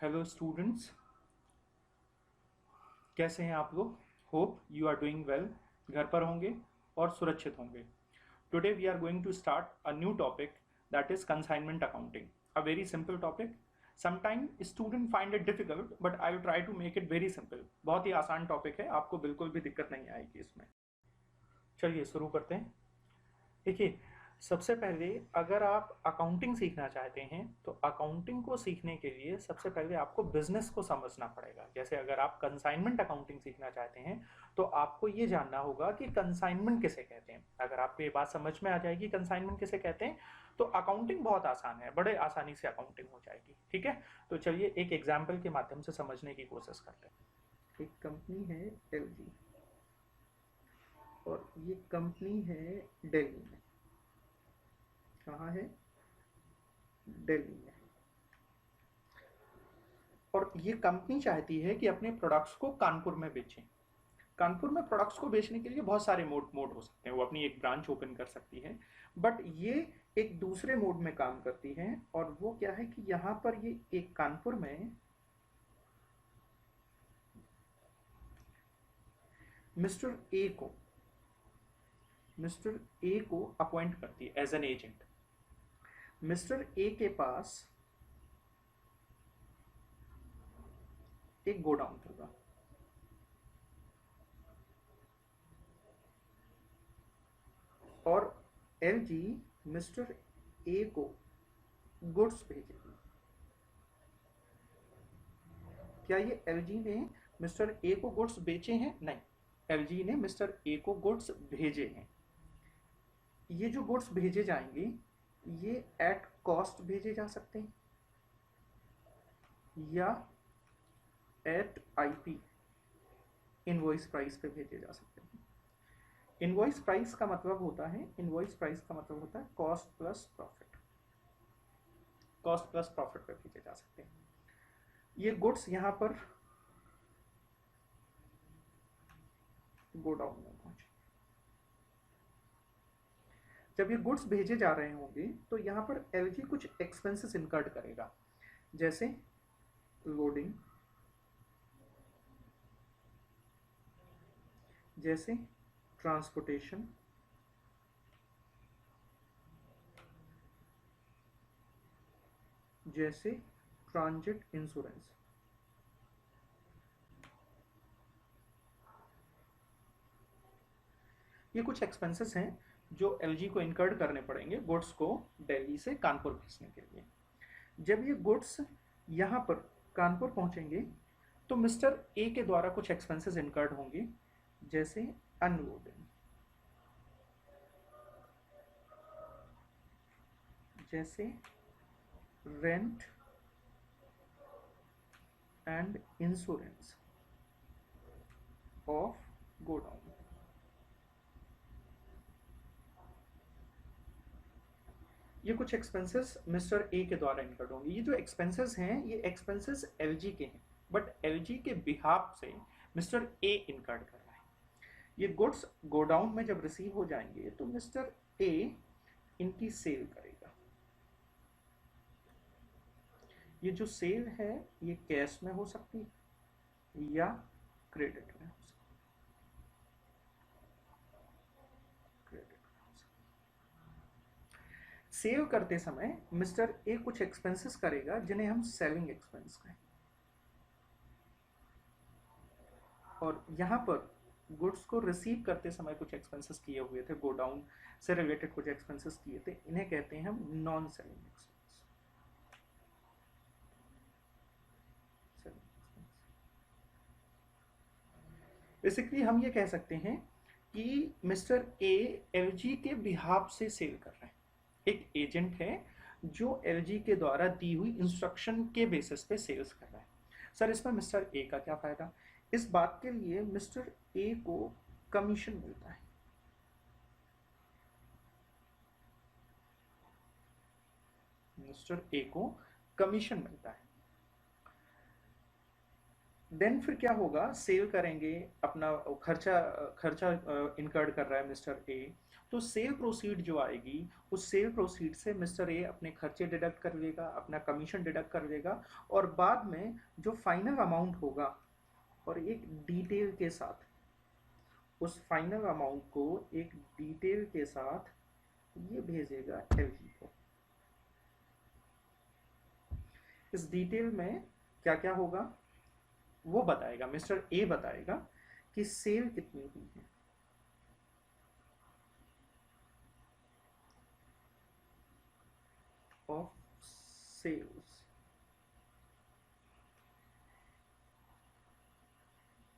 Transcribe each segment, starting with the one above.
Hello students, कैसे हैं आप लोग? Hope you are doing well, घर पर होंगे और सुरक्षित होंगे। Today we are going to start a new topic, that is consignment accounting. A very simple topic. Sometime student find it difficult, but I will try to make it very simple. बहुत ही आसान topic है, आपको बिल्कुल भी दिक्कत नहीं आएगी इसमें। चलिए शुरू करते हैं। देखिए, सबसे पहले अगर आप अकाउंटिंग सीखना चाहते हैं तो अकाउंटिंग को सीखने के लिए सबसे पहले आपको बिजनेस को समझना पड़ेगा। जैसे अगर आप कंसाइनमेंट अकाउंटिंग सीखना चाहते हैं तो आपको ये जानना होगा कि कंसाइनमेंट किसे कहते हैं। अगर आपको ये बात समझ में आ जाएगी कंसाइनमेंट किसे कहते हैं तो अकाउंटिंग बहुत आसान है, बड़े आसानी से अकाउंटिंग हो जाएगी। ठीक है, तो चलिए एक एग्जाम्पल के माध्यम से समझने की कोशिश करते हैं। एक कंपनी है एलजी और ये कंपनी है दिल्ली में। कहाँ है? दिल्ली में। और ये कंपनी चाहती है कि अपने प्रोडक्ट्स को कानपुर में बेचें। कानपुर में प्रोडक्ट्स को बेचने के लिए बहुत सारे मोड मोड हो सकते हैं। वो अपनी एक ब्रांच ओपन कर सकती है, बट ये एक दूसरे मोड में काम करती है। और वो क्या है कि यहाँ पर ये एक कानपुर में मिस्टर ए को अपॉइंट करती है as an agent. Mister A के पास एक गोडाउन होगा और एलजी मिस्टर ए को गुड्स भेजेगी। क्या ये एलजी ने मिस्टर ए को गुड्स बेचे हैं? नहीं, एलजी ने मिस्टर ए को गुड्स भेजे हैं। ये जो गुड्स भेजे जाएंगे ये एट कॉस्ट भेजे जा सकते हैं या एट आईपी इनवॉइस प्राइस पे भेजे जा सकते हैं। इनवॉइस प्राइस का मतलब होता है cost plus profit. Cost plus profit पे भेजे जा सकते हैं। ये गुड्स यहां पर गोडाउन में पहुंचे। जब ये गुड्स भेजे जा रहे होंगे तो यहां पर एलजी कुछ एक्सपेंसेस इनकर्ड करेगा, जैसे लोडिंग, जैसे ट्रांसपोर्टेशन, जैसे ट्रांजिट इंश्योरेंस। ये कुछ एक्सपेंसेस हैं जो एलजी को इनकर्ड करने पड़ेंगे गुड्स को दिल्ली से कानपुर भेजने के लिए। जब ये गुड्स यहाँ पर कानपुर पहुंचेंगे तो मिस्टर ए के द्वारा कुछ एक्सपेंसेस इनकर्ड होंगे, जैसे अनलोडिंग, जैसे rent and insurance of godown. ये कुछ एक्सपेंसेस मिस्टर ए के द्वारा इनकर्ड होंगे। ये जो एक्सपेंसेस हैं ये एक्सपेंसेस एलजी के हैं, बट एलजी के बिहाफ से मिस्टर ए इनकर्ड कर रहा है। ये गुड्स गोडाउन में जब रिसीव हो जाएंगे तो मिस्टर ए इनकी सेल करेगा। ये जो सेल है ये कैश में हो सकती है या क्रेडिट में हो सकती है। सेव करते समय मिस्टर ए कुछ एक्सपेंसेस करेगा जिन्हें हम सेलिंग एक्सपेंस कहें। और यहां पर गुड्स को रिसीव करते समय कुछ एक्सपेंसेस किए हुए थे, गोडाउन से रिलेटेड कुछ एक्सपेंसेस किए थे, इन्हें कहते हैं हम नॉन सेलिंग एक्सपेंस। बेसिकली हम ये कह सकते हैं कि मिस्टर ए एलजी के बिहाफ से सेल कर रहे हैं। एक एजेंट है जो एलजी के द्वारा दी हुई इंस्ट्रक्शन के बेसिस पे सेल्स कर रहा है। सर इसमें मिस्टर ए का क्या फायदा? इस बात के लिए मिस्टर ए को कमीशन मिलता है। मिस्टर ए को कमीशन मिलता है। देन फिर क्या होगा, सेल करेंगे, अपना खर्चा खर्चा इनकर्ड कर रहा है मिस्टर ए, तो सेल प्रोसीड जो आएगी, उस सेल प्रोसीड से मिस्टर ए अपने खर्चे डिडक्ट कर लेगा, अपना कमीशन डिडक्ट कर लेगा, और बाद में जो फाइनल अमाउंट होगा और एक डिटेल के साथ, उस फाइनल अमाउंट को एक डिटेल के साथ ये भेजेगा एलजी को। इस डिटेल में क्या क्या होगा वो बताएगा, मिस्टर ए बताएगा कि सेल कितनी हुई है, of sales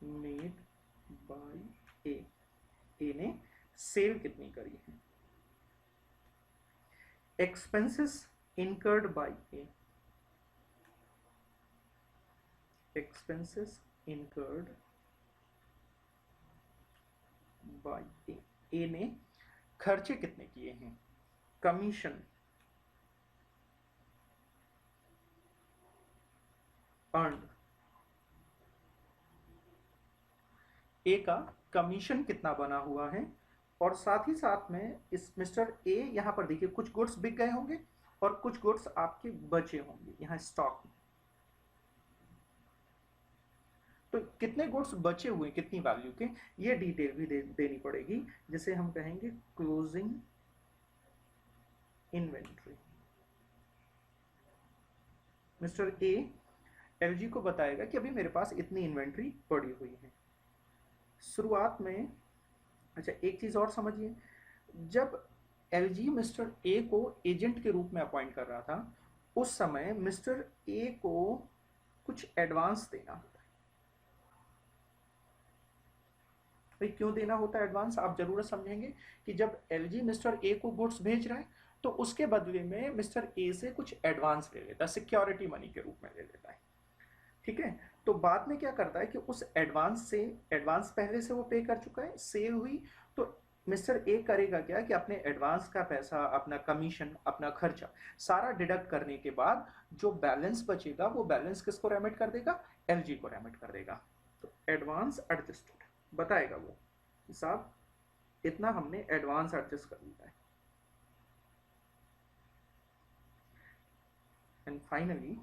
made by A ने सेल कितनी करी है। Expenses incurred by A, expenses incurred by A ने खर्चे कितने किए हैं, कमीशन अर्न, ए का कमीशन कितना बना हुआ है, और साथ ही साथ में इस मिस्टर ए यहां पर देखिए कुछ गुड्स बिक गए होंगे और कुछ गुड्स आपके बचे होंगे यहां स्टॉक में। तो कितने गुड्स बचे हुए, कितनी वैल्यू के, ये डिटेल भी देनी पड़ेगी, जिसे हम कहेंगे closing inventory. Mister A LG को बताएगा कि अभी मेरे पास इतनी इन्वेंट्री पड़ी हुई है शुरुआत में। अच्छा, एक चीज और समझिए, जब एलजी मिस्टर ए को एजेंट के रूप में अपॉइंट कर रहा था, उस समय मिस्टर ए को कुछ एडवांस देना होता है। भाई क्यों देना होता है एडवांस, आप जरूर समझेंगे कि जब एलजी मिस्टर ए को गुड्स भेज रहा है तो उसके बदले में मिस्टर ए से कुछ एडवांस ले लेता है, सिक्योरिटी मनी के रूप में ले लेता है। ठीक है, तो बाद में क्या करता है कि उस एडवांस से, एडवांस पहले से वो पे कर चुका है, सेल हुई, तो मिस्टर ए करेगा क्या कि अपने एडवांस का पैसा, अपना कमीशन, अपना खर्चा सारा डिडक्ट करने के बाद जो बैलेंस बचेगा वो बैलेंस किसको रेमिट कर देगा, एलजी को रेमिट कर देगा। तो एडवांस एडजस्टेड बताएगा वो हिसाब, इतना हमने एडवांस एडजस्ट कर लिया है। एंड फाइनली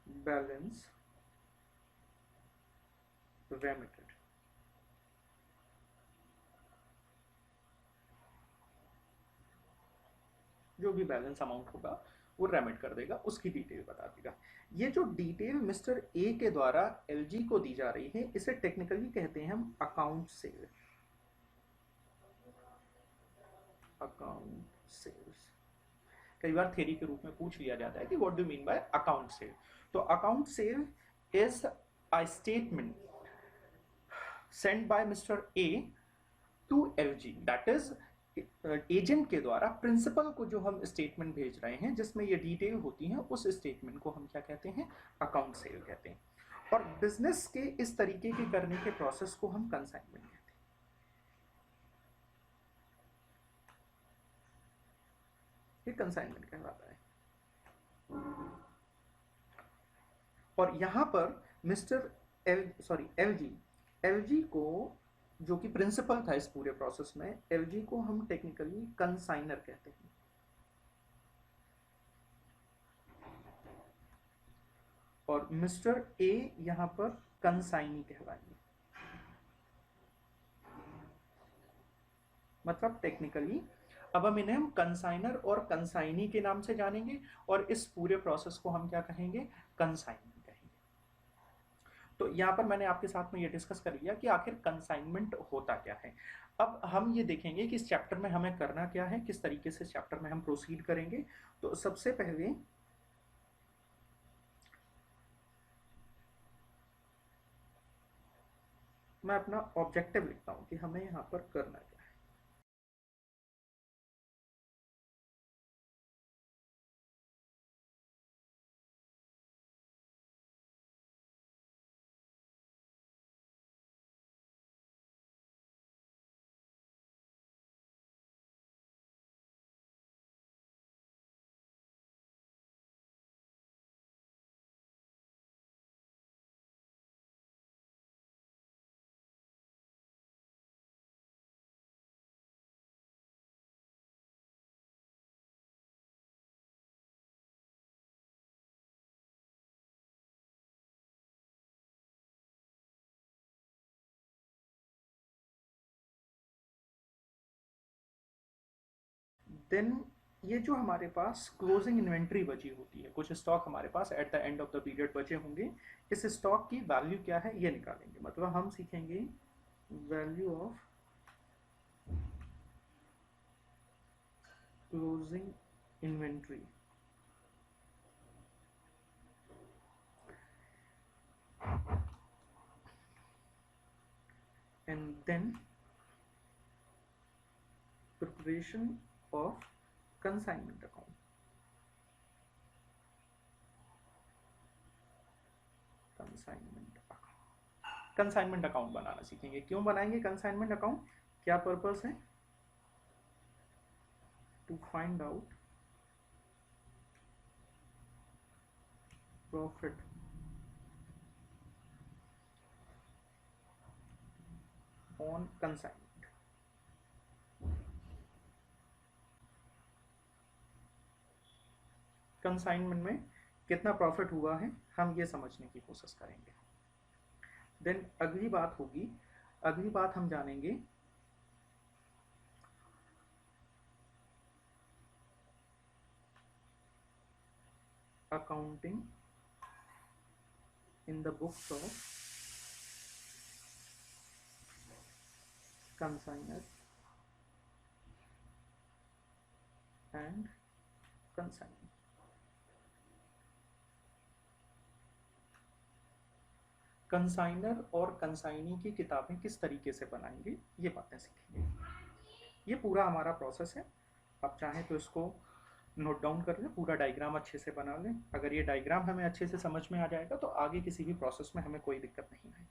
बैलेंस रेमिटेड, जो भी बैलेंस अमाउंट होगा वो रेमिट कर देगा, उसकी डिटेल बता देगा। ये जो डिटेल मिस्टर ए के द्वारा एलजी को दी जा रही है, इसे टेक्निकली कहते हैं हम अकाउंट सेल, अकाउंट सेल्स। कई बार थ्योरी के रूप में पूछ लिया जाता है कि what do mean by account sale. तो account sale is a statement send by mister A to LG, that is agent के द्वारा प्रिंसिपल को जो हम स्टेटमेंट भेज रहे हैं जिसमें ये डिटेल होती है, उस स्टेटमेंट को हम क्या कहते हैं, अकाउंट सेल कहते हैं। और बिजनेस के इस तरीके के करने के प्रोसेस को हम कंसाइनमेंट कहते हैं। ये कंसाइनमेंट कहलाता है। और यहां पर मिस्टर एलजी को, जो कि प्रिंसिपल था इस पूरे प्रोसेस में, एलजी को हम टेक्निकली कंसाइनर कहते हैं। और मिस्टर ए यहां पर कंसाइनी कहलाएंगे। मतलब टेक्निकली अब हम इन्हें कंसाइनर और कंसाइनी के नाम से जानेंगे, और इस पूरे प्रोसेस को हम क्या कहेंगे, कंसाइनमेंट कहेंगे। तो यहाँ पर मैंने आपके साथ में ये डिस्कस कर लिया कि आखिर कंसाइनमेंट होता क्या है। अब हम ये देखेंगे कि इस चैप्टर में हमें करना क्या है, किस तरीके से चैप्टर में हम प्रोसीड करेंगे। तो सबसे पहले मैं अपना ऑब्जेक्टिव लिखता हूँ कि हमें यहाँ पर करना क्या है। देन ये जो हमारे पास क्लोजिंग इन्वेंट्री बची होती है, कुछ स्टॉक हमारे पास at the end of the period बचे होंगे, इस स्टॉक की वैल्यू क्या है ये निकालेंगे। मतलब हम सीखेंगे value of closing inventory. And then preparation of consignment account. Consignment account बनाना सीखेंगे। क्यों बनाएंगे कंसाइनमेंट अकाउंट, क्या पर्पस है? To find out profit on consignment. Consignment में कितना प्रॉफिट हुआ है हम ये समझने की कोशिश करेंगे। देन अगली बात होगी, अगली बात हम जानेंगे accounting in the books of consignor and consignor. Consignor और कंसाइनी की किताबें किस तरीके से बनाएंगे ये बातें सीखेंगे। ये पूरा हमारा प्रोसेस है। आप चाहें तो इसको नोट डाउन कर लें, पूरा डायग्राम अच्छे से बना लें। अगर ये डायग्राम हमें अच्छे से समझ में आ जाएगा तो आगे किसी भी प्रोसेस में हमें कोई दिक्कत नहीं आएगी।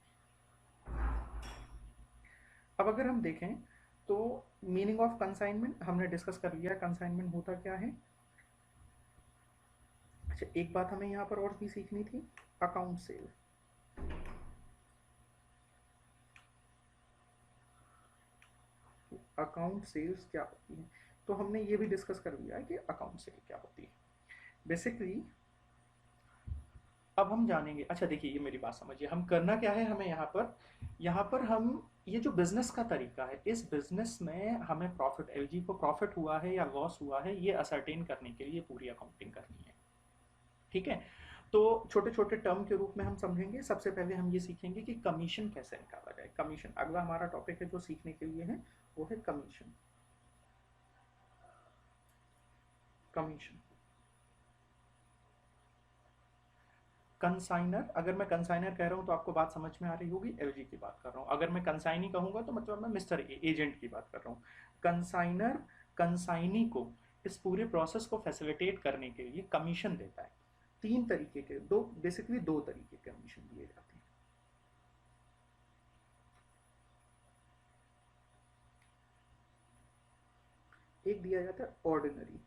अब अगर हम देखें तो मीनिंग ऑफ कंसाइनमेंट हमने डिस्कस कर लिया। कंसाइनमेंट होता क्या है? अच्छा, एक बात हमें यहाँ पर और भी सीखनी थी, अकाउंट सेल। अकाउंट सेल्स क्या होती है, तो हमने ये भी डिस्कस कर लिया है कि अकाउंट सेल क्या होती है बेसिकली। अब हम जानेंगे, अच्छा देखिए ये मेरी बात समझिए, हम करना क्या है, हमें यहाँ पर हम ये जो बिजनेस का तरीका है, इस बिजनेस में हमें प्रॉफिट, एलजी को प्रॉफिट हुआ है या लॉस हुआ है ये असरटेन करने के लिए पूरी अकाउंटिंग करनी है। ठीक है, तो छोटे छोटे टर्म के रूप में हम समझेंगे। सबसे पहले हम ये सीखेंगे कि कमीशन कैसे निकाला जाए। कमीशन अगला हमारा टॉपिक है जो सीखने के लिए है, वो है कमीशन। कमीशन कंसाइनर, अगर मैं कंसाइनर कह रहा हूं तो आपको बात समझ में आ रही होगी, एलजी की बात कर रहा हूं। अगर मैं कंसाइनी कहूंगा तो मतलब मैं मिस्टर एजेंट की बात कर रहा हूं। कंसाइनर कंसाइनी को इस पूरे प्रोसेस को फैसिलिटेट करने के लिए कमीशन देता है। तीन तरीके के, बेसिकली दो तरीके के कमीशन दिए जाते हैं। एक दिया जाता है ऑर्डिनरी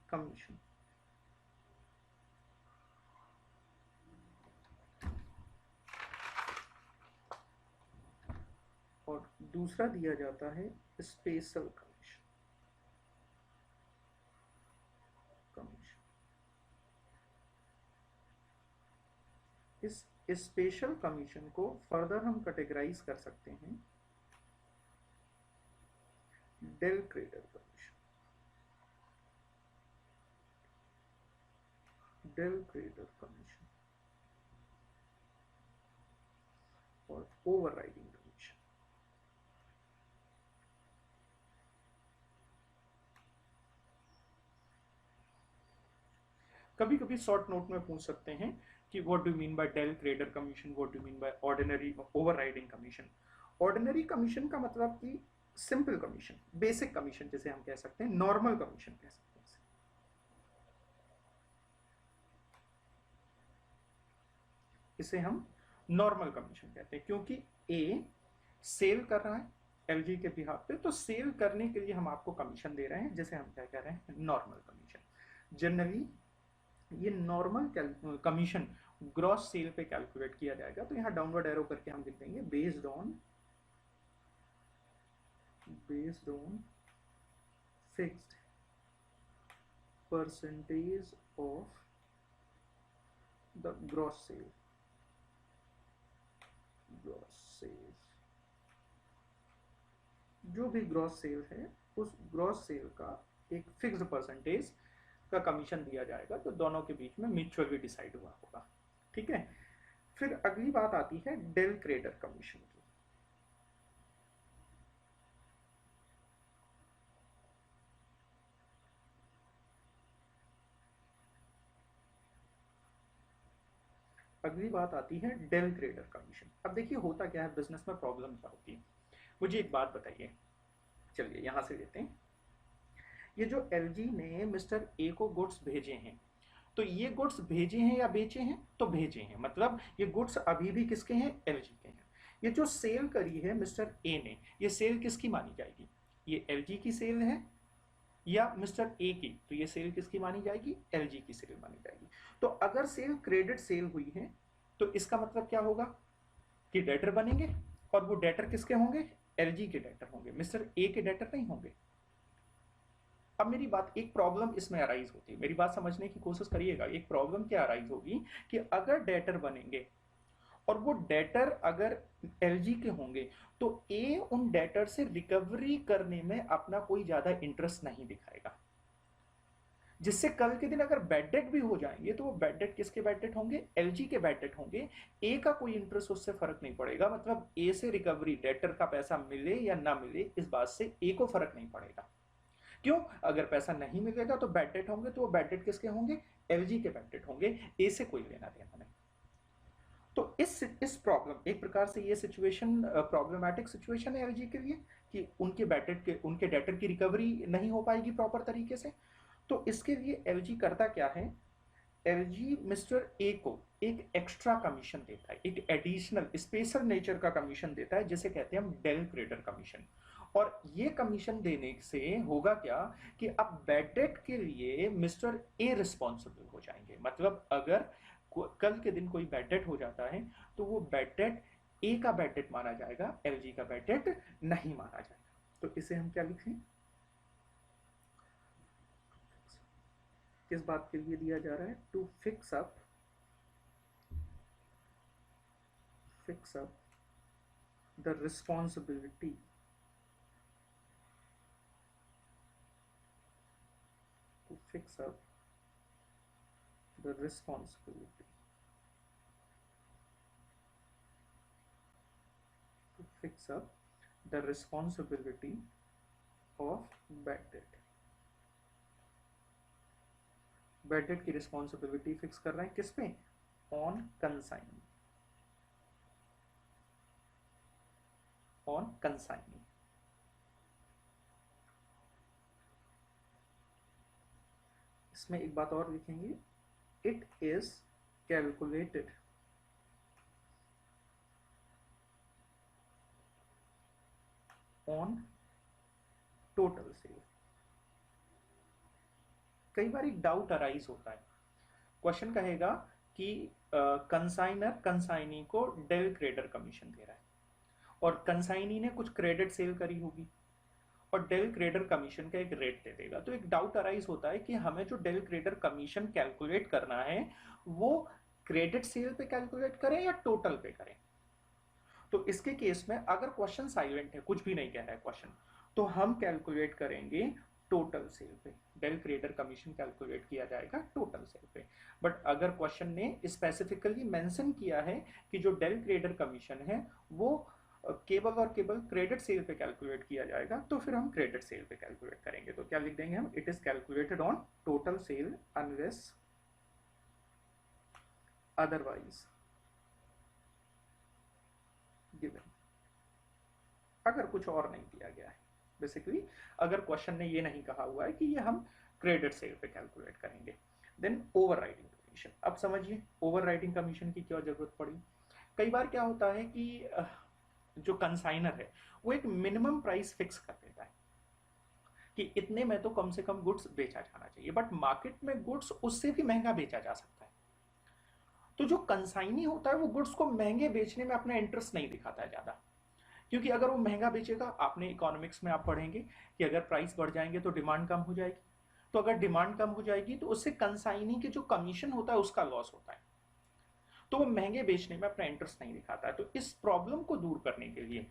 कमीशन, और दूसरा दिया जाता है स्पेशल कमीशन। इस स्पेशल कमीशन को फर्दर हम कैटेगराइज कर सकते हैं del credere commission, del credere commission और ओवरराइडिंग कमीशन। कभी कभी शॉर्ट नोट में पूछ सकते हैं कि what do mean by del credere commission, what do mean by ordinary overriding commission. Ordinary commission का मतलब कि सिंपल कमीशन, बेसिक कमीशन जिसे हम कह सकते हैं, नॉर्मल कमीशन कह सकते हैं। इसे हम नॉर्मल कमीशन कहते हैं क्योंकि ए सेल कर रहा है एलजी के बिहाफ पे, तो सेल करने के लिए हम आपको कमीशन दे रहे हैं, जिसे हम क्या कह रहे हैं, नॉर्मल कमीशन। जनरली ये नॉर्मल कमीशन ग्रॉस सेल पे कैलकुलेट किया जाएगा। तो यहाँ डाउनवर्ड एरो करके हम लिख देंगे based on fixed percentage of the gross sale, जो भी ग्रॉस सेल है उस ग्रॉस सेल का एक फिक्स्ड परसेंटेज का कमीशन दिया जाएगा, तो दोनों के बीच में म्यूचुअली डिसाइड हुआ होगा। ठीक है, फिर अगली बात आती है डेल क्रेडर कमीशन की। अगली बात आती है डेल क्रेडर कमीशन। अब देखिए होता क्या है, बिजनेस में प्रॉब्लम क्या होती है, मुझे एक बात बताइए। चलिए यहां से लेते हैं, ये जो एलजी ने मिस्टर ए को गुड्स भेजे हैं, तो ये गुड्स भेजे हैं या बेचे हैं, तो भेजे हैं, मतलब ये गुड्स अभी भी किसके हैं, एलजी के हैं। ये जो सेल करी है मिस्टर ए ने, ये सेल किसकी मानी जाएगी, ये एलजी की सेल है या मिस्टर ए की, तो ये सेल किसकी मानी जाएगी, एलजी की सेल मानी जाएगी। तो अगर सेल क्रेडिट सेल हुई है तो इसका मतलब क्या होगा कि डेटर बनेंगे, और वो डेटर किसके होंगे, एलजी के डेटर होंगे, मिस्टर ए के डेटर नहीं होंगे। अब मेरी बात, एक प्रॉब्लम इसमें अराइज होती है, मेरी बात समझने की कोशिश करिएगा। एक प्रॉब्लम क्या अराइज होगी कि अगर डेटर बनेंगे और वो डेटर अगर एलजी के होंगे, तो ए उन डेटर से रिकवरी करने में अपना कोई ज्यादा इंटरेस्ट नहीं दिखाएगा, जिससे कल के दिन अगर बैड डेट भी हो जाएंगे तो वो बैड डेट किसके बैड डेट होंगे, एलजी के बैड डेट होंगे। ए का कोई इंटरेस्ट उससे फर्क नहीं पड़ेगा, मतलब ए से रिकवरी, डेटर का पैसा मिले या ना मिले, इस बात से ए को फर्क नहीं पड़ेगा। क्यों, अगर पैसा नहीं मिलेगा तो बैड डेट होंगे, तो वो बैड डेट किसके होंगे, एलजी के बैड डेट होंगे, ए से कोई लेना देना नहीं। तो इस प्रॉब्लम, एक प्रकार से ये सिचुएशन प्रॉब्लमैटिक सिचुएशन है एलजी के लिए, कि उनके बैड डेट के, उनके डेटर की रिकवरी नहीं हो पाएगी प्रॉपर तरीके से। तो इसके लिए एलजी करता क्या है, एलजी मिस्टर ए को एक एक्स्ट्रा कमीशन देता है, एक एडिशनल स्पेशल नेचर का कमीशन देता है, जिसे कहते हैं हम डेल क्रेडर कमीशन। और ये कमीशन देने से होगा क्या कि अब बैड डेट के लिए मिस्टर ए रिस्पॉन्सिबल हो जाएंगे, मतलब अगर कल के दिन कोई बैड डेट हो जाता है तो वो बैड डेट ए का बैड डेट माना जाएगा, एलजी का बैड डेट नहीं माना जाएगा। तो इसे हम क्या लिखें, किस बात के लिए दिया जा रहा है, to fix up the responsibility to fix up the responsibility to fix up the responsibility of bad debt। Bad debt की रिस्पॉन्सिबिलिटी फिक्स कर रहे हैं किस पे, ऑन कंसाइनी, ऑन कंसाइनी। इसमें एक बात और लिखेंगे, it is calculated on total sale. कई बार एक डाउट अराइज होता है, क्वेश्चन कहेगा कि कंसाइनर कंसाइनी को डेल क्रेडर कमीशन दे रहा है, और कंसाइनी ने कुछ क्रेडिट सेल करी होगी, और डेल क्रेडर कमीशन का एक रेट दे देगा। तो एक डाउट अराइज होता है कि हमें जो डेल क्रेडर कमीशन कैलकुलेट करना है वो क्रेडिट सेल पे कैलकुलेट करें या टोटल पे करें। तो इसके केस में अगर क्वेश्चन साइलेंट है, कुछ भी नहीं कह रहा है क्वेश्चन, तो हम कैलकुलेट करेंगे टोटल सेल पे, डेल क्रेडर कमीशन कैलकुलेट किया जाएगा टोटल सेल पे। बट अगर क्वेश्चन ने स्पेसिफिकली मेंशन किया है कि जो डेल क्रेडर कमीशन है वो केवल और केवल क्रेडिट सेल पे कैलकुलेट किया जाएगा, तो फिर हम क्रेडिट सेल पे कैलकुलेट करेंगे। तो क्या लिख देंगे हम, it is calculated on total sale unless otherwise given. अगर कुछ और नहीं दिया गया है, बेसिकली अगर क्वेश्चन ने ये नहीं कहा हुआ है कि ये हम क्रेडिट सेल पे कैलकुलेट करेंगे, देन ओवरराइडिंग कमीशन। अब समझिए ओवरराइडिंग कमीशन की क्या जरूरत पड़ी। कई बार क्या होता है कि जो कंसाइनर है वो एक मिनिमम प्राइस फिक्स कर देता है कि इतने में तो कम से कम गुड्स बेचा जाना चाहिए, बट मार्केट में गुड्स उससे भी महंगा बेचा जा सकता है। तो जो कंसाइनी होता है वो गुड्स को महंगे बेचने में अपना इंटरेस्ट नहीं दिखाता है ज्यादा, क्योंकि अगर वो महंगा बेचेगा, आपने इकोनॉमिक्स में आप पढ़ेंगे कि अगर प्राइस बढ़ जाएंगे तो डिमांड कम हो जाएगी, तो अगर डिमांड कम हो जाएगी तो उससे कंसाइनी के जो कमीशन होता है उसका लॉस होता है, तो वो महंगे बेचने में अपना इंटरेस्ट नहीं दिखाता है। तो इस प्रॉब्लम को दूर करने के लिए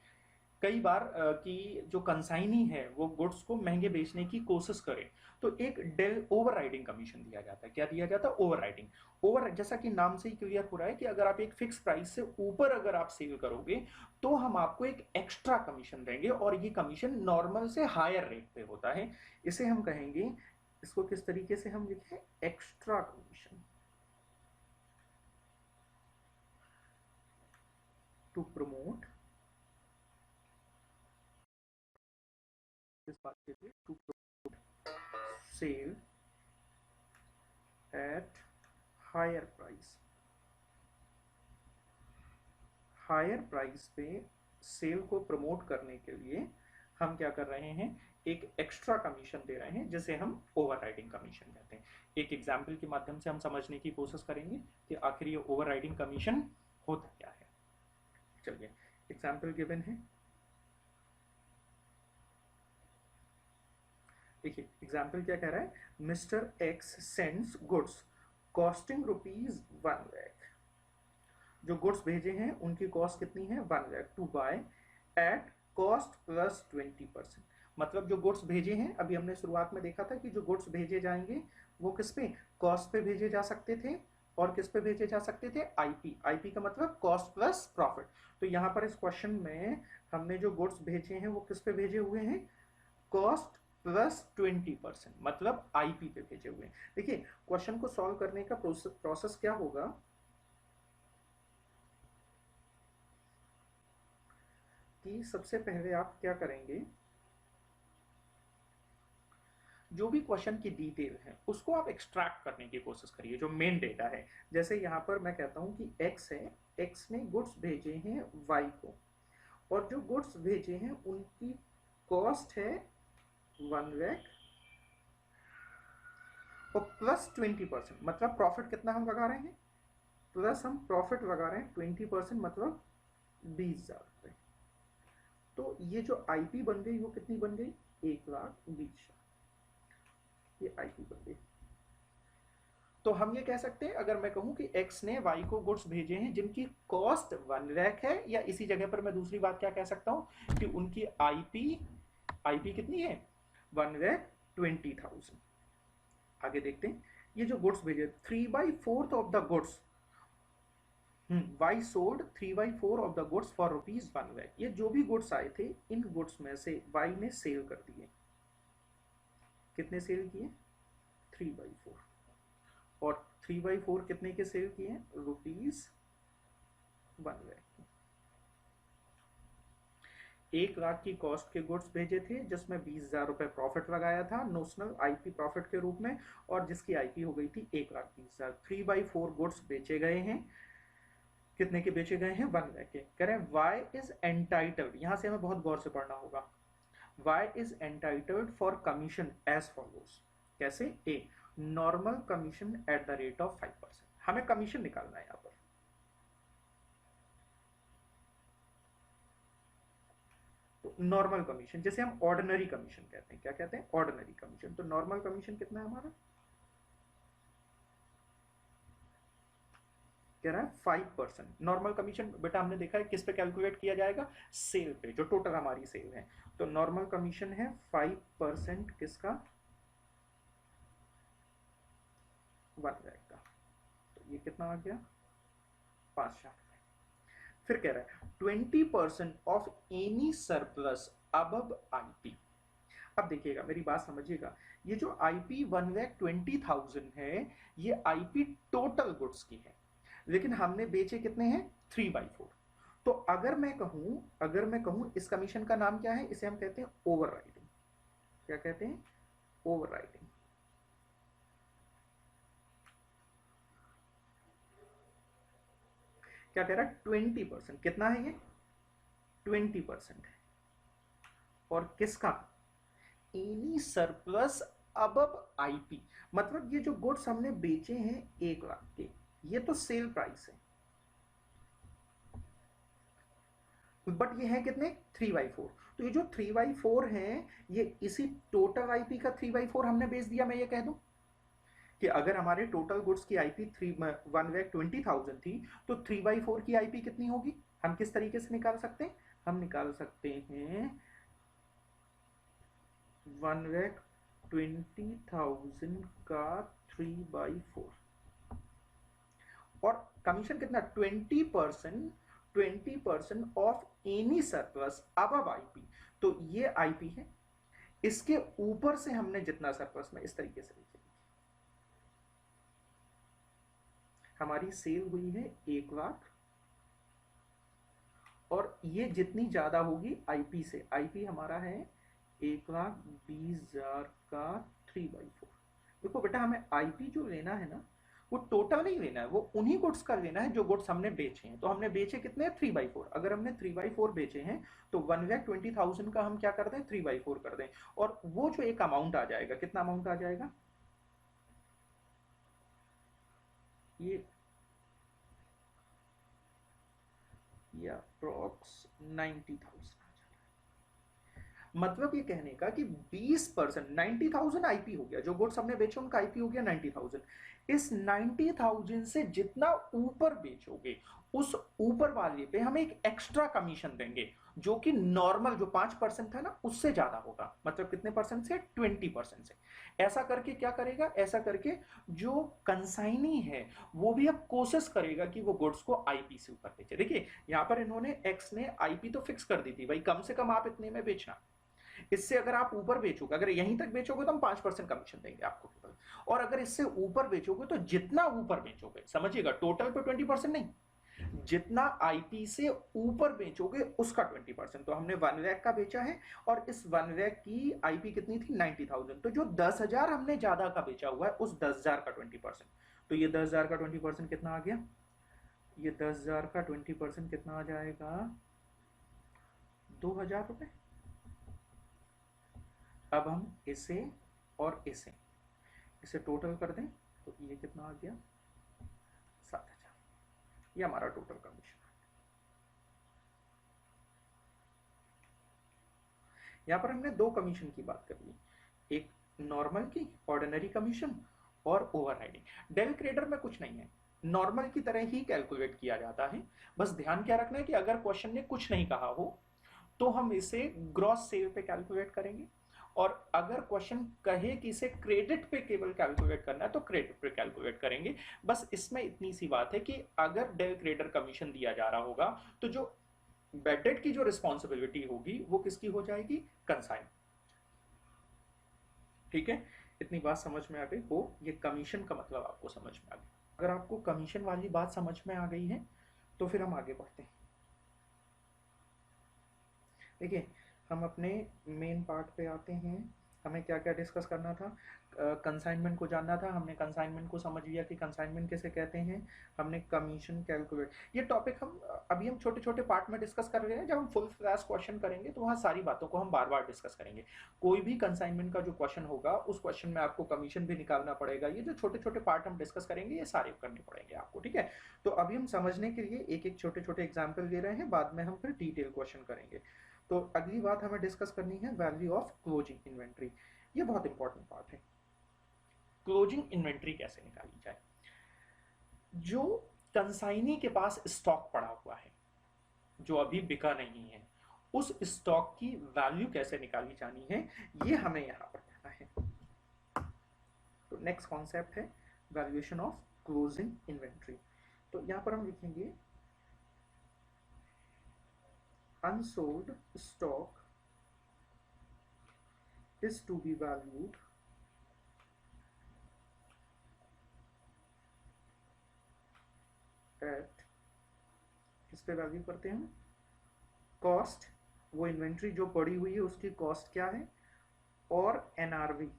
कई बार कि जो कंसाइनी है वो गुड्स को महंगे बेचने की कोशिश करे, तो एक डेल ओवर राइडिंग कमीशन दिया जाता है। क्या दिया जाता है? Over riding. ओवर, जैसा कि नाम से ही क्लियर हो रहा है कि अगर आप एक फिक्स प्राइस से ऊपर अगर आप सेल करोगे तो हम आपको एक एक्स्ट्रा कमीशन देंगे, और ये कमीशन नॉर्मल से हायर रेट पे होता है। इसे हम कहेंगे, इसको किस तरीके से हम लिखें? एक्स्ट्रा कमीशन टू प्रमोट, इस बात के लिए, to sell at higher price. Higher price पे सेल को प्रमोट करने के लिए हम क्या कर रहे हैं? एक एक्स्ट्रा कमीशन दे रहे हैं, जिसे हम ओवरराइडिंग कमीशन कहते हैं। एक एग्जाम्पल के माध्यम से हम समझने की कोशिश करेंगे कि आखिर ये ओवरराइडिंग कमीशन होता क्या है। चलिए, एग्जाम्पल गिवन है, देखिए एग्जाम्पल क्या कह रहा है? Mister X sends goods costing ₹1 lakh. जो गुड्स भेजे हैं उनकी कॉस्ट कितनी है? 1 lakh, to buy at cost plus 20%। मतलब जो गुड्स भेजे हैं, अभी हमने शुरुआत में देखा था कि जो गुड्स भेजे जाएंगे वो किस पे? कॉस्ट पे भेजे जा सकते थे, और किस पे भेजे जा सकते थे? आईपी। आईपी का मतलब कॉस्ट प्लस प्रॉफिट। तो यहाँ पर इस क्वेश्चन में हमने जो गुड्स भेजे हैं वो किस पे भेजे हुए हैं? कॉस्ट प्लस 20%, मतलब आईपी पे भेजे हुए हैं। देखिए, क्वेश्चन को सॉल्व करने का प्रोसेस क्या होगा कि सबसे पहले आप क्या करेंगे, जो भी क्वेश्चन की डिटेल है उसको आप एक्सट्रैक्ट करने की कोशिश करिए, जो मेन डेटा है। जैसे यहाँ पर मैं कहता हूँ कि एक्स है, एक्स ने गुड्स भेजे हैं वाई को, और जो गुड्स भेजे हैं उनकी कॉस्ट है 1 लाख, और प्लस 20%, मतलब प्रॉफिट कितना हम लगा रहे हैं? प्लस हम प्रॉफिट लगा रहे हैं 20%, मतलब 20,000 रुपये। तो ये जो आईपी बन गई वो कितनी बन गई? 1,20,000। ये आईपी बन गई। तो हम ये कह सकते हैं, अगर मैं कहूं कि एक्स ने वाई को गुड्स भेजे हैं जिनकी कॉस्ट 1 लाख है, या इसी जगह पर मैं दूसरी बात क्या कह सकता हूं कि उनकी आईपी कितनी है? 1,20,000। आगे देखते हैं, ये जो गुड्स भेजे 3/4 of the goods, Y sold 3/4 of the goods for ₹1 lakh. ये जो भी गुड्स आए थे, इन गुड्स में से वाई ने सेल कर दिए। कितने सेल किए? 3/4। और 3/4 कितने के सेल किए? ₹1 लाख। 1 लाख की कॉस्ट के गुड्स भेजे थे, जिसमें 20,000 रुपए प्रॉफिट लगाया था नोशनल आईपी प्रॉफिट के रूप में, और जिसकी आईपी हो गई थी 1,20,000। 3/4 गुड्स बेचे गए हैं। कितने के बेचे गए हैं? 1 लाख के। कह रहे हैं वाई इज एंटाइटल्ड, यहां से हमें बहुत गौर से पढ़ना होगा। Y is entitled for commission as follows. कैसे? A, normal commission at the rate of 5%। हमें कमीशन निकालना है यहां पर। तो नॉर्मल कमीशन, जैसे हम ऑर्डिनरी कमीशन कहते हैं। क्या कहते हैं? Ordinary commission. तो नॉर्मल कमीशन कितना है हमारा? कह रहा है 5%। नॉर्मल कमीशन बेटा हमने देखा है किस पे कैलकुलेट किया जाएगा? सेल पे, जो टोटल हमारी सेल है। तो नॉर्मल कमीशन है 5% किसका? 1 लाख का। तो ये कितना आ गया? 5,000। फिर कह रहा है 20% of any surplus above IP. अब देखिएगा, मेरी बात समझिएगा, ये जो आईपी 1,20,000 है, ये आईपी टोटल गुड्स की है, लेकिन हमने बेचे कितने हैं? 3/4। तो अगर मैं कहूं इस कमीशन का नाम क्या है? इसे हम कहते हैं ओवरराइडिंग। क्या कहते हैं? ओवरराइडिंग। क्या कह रहा है? 20%। कितना है ये? 20% है। और किसका? Any surplus above IP. मतलब ये जो गुड्स हमने बेचे हैं 1 लाख के, ये तो सेल प्राइस है, बट ये है कितने? 3/4। तो ये जो 3/4 है, ये इसी टोटल आईपी का 3/4 हमने बेच दिया। मैं ये कह दूं कि अगर हमारे टोटल गुड्स की आईपी 1,20,000 थी, तो 3/4 की आईपी कितनी होगी? हम किस तरीके से निकाल सकते हैं? हम निकाल सकते हैं 1,20,000 का 3/4 और कमीशन कितना 20% ऑफ एनी सरप्लस अब आईपी। तो ये आईपी है, इसके ऊपर से हमने जितना सरप्लस में इस तरीके से लिखी, हमारी सेल हुई है 1 लाख और ये जितनी ज्यादा होगी आईपी से, आईपी हमारा है 1,20,000 का 3/4। देखो बेटा हमें आईपी जो लेना है ना वो टोटल नहीं लेना है, वो उन्हीं गुड्स का लेना है जो गुड्स हमने बेचे हैं। तो हमने बेचे कितने 3/4, अगर हमने 3/4 बेचे हैं तो 1,20,000 का हम क्या कर दें 3/4 कर दें और वो जो एक अमाउंट आ जाएगा, कितना अमाउंट आ जाएगा, ये अप्रोक्स 90,000। मतलब ये कहने का कि 20% 90,000 आईपी हो गया, जो गुड्स हमने बेचे उनका आईपी हो गया 90,000। इस 90,000 से जितना ऊपर बेचोगे उस ऊपर वाले पे हम एक एक्स्ट्रा कमीशन देंगे जो कि नॉर्मल जो 5% था ना उससे ज्यादा होगा। मतलब कितने परसेंट से 20% से। ऐसा करके क्या करेगा, ऐसा करके जो कंसाइनी है वो भी अब कोशिश करेगा कि वो गुड्स को आईपी से ऊपर बेचे। देखिए यहां पर इन्होंने एक्स ने आईपी तो फिक्स कर दी थी भाई, कम से कम आप इतने में बेचना, इससे अगर आप ऊपर बेचोगे, अगर यहीं तक बेचोगे तो हम 5% कमीशन देंगे आपको केवल, और अगर इससे ऊपर बेचोगे तो जितना ऊपर बेचोगे, समझिएगा टोटल पे 20% नहीं, जितना आईपी से ऊपर बेचोगे उसका 20%। तो हमने 1 लाख का बेचा है और इस 1 लाख की आईपी कितनी थी 90,000, तो जो 10,000 हमने ज्यादा का बेचा हुआ है उस 10,000 का 20%। तो ये 10,000 का 20% कितना आ गया, ये 10,000 का 20% कितना आ जाएगा 2,000 रुपए। अब हम इसे और इसे टोटल कर दें तो ये कितना आ गया 7,000। ये हमारा टोटल कमीशन है। यहां पर हमने 2 कमीशन की बात कर ली, एक नॉर्मल की ऑर्डिनरी कमीशन और ओवरराइडिंग। डेल क्रेडर में कुछ नहीं है, नॉर्मल की तरह ही कैलकुलेट किया जाता है। बस ध्यान क्या रखना है कि अगर क्वेश्चन ने कुछ नहीं कहा हो तो हम इसे ग्रॉस सेल पे कैलकुलेट करेंगे, और अगर क्वेश्चन कहे कि इसे क्रेडिट पे केवल कैलकुलेट करना है तो क्रेडिट पे कैलकुलेट करेंगे। बस इसमें इतनी सी बात है कि अगर डेल क्रेडर कमीशन दिया जा रहा होगा तो जो बैड डेट की जो रिस्पॉन्सिबिलिटी होगी वो किसकी हो जाएगी, कंसाइन। ठीक है, इतनी बात समझ में आ गई हो, ये कमीशन का मतलब आपको समझ में आ गया। अगर आपको कमीशन वाली बात समझ में आ गई है तो फिर हम आगे बढ़ते हैं। देखिए हम अपने मेन पार्ट पे आते हैं, हमें क्या क्या डिस्कस करना था, कंसाइनमेंट को जानना था, हमने कंसाइनमेंट को समझ लिया कि कंसाइनमेंट किसे कहते हैं, हमने कमीशन कैलकुलेट, ये टॉपिक हम अभी हम छोटे छोटे पार्ट में डिस्कस कर रहे हैं, जब हम फुल क्लास क्वेश्चन करेंगे तो वहाँ सारी बातों को हम बार बार डिस्कस करेंगे। कोई भी कंसाइनमेंट का जो क्वेश्चन होगा उस क्वेश्चन में आपको कमीशन भी निकालना पड़ेगा, ये जो छोटे छोटे पार्ट हम डिस्कस करेंगे ये सारे करने पड़ेंगे आपको। ठीक है, तो अभी हम समझने के लिए एक एक छोटे छोटे एग्जाम्पल दे रहे हैं, बाद में हम फिर डिटेल क्वेश्चन करेंगे। तो अगली बात हमें डिस्कस करनी है वैल्यू ऑफ क्लोजिंग इन्वेंट्री। ये बहुत इंपॉर्टेंट पार्ट है, क्लोजिंग इन्वेंट्री कैसे निकाली जाए। जो कंसाइनी के पास स्टॉक पड़ा हुआ है जो अभी बिका नहीं है, उस स्टॉक की वैल्यू कैसे निकाली जानी है ये हमें यहां पर पढ़ना है। तो नेक्स्ट कॉन्सेप्ट है वैल्यूएशन ऑफ क्लोजिंग इन्वेंट्री। तो यहां पर हम लिखेंगे unsold stock is to be valued at, किस पे वैल्यू करते हैं, कॉस्ट, वो इन्वेंट्री जो पड़ी हुई है उसकी कॉस्ट क्या है, और एनआरवी,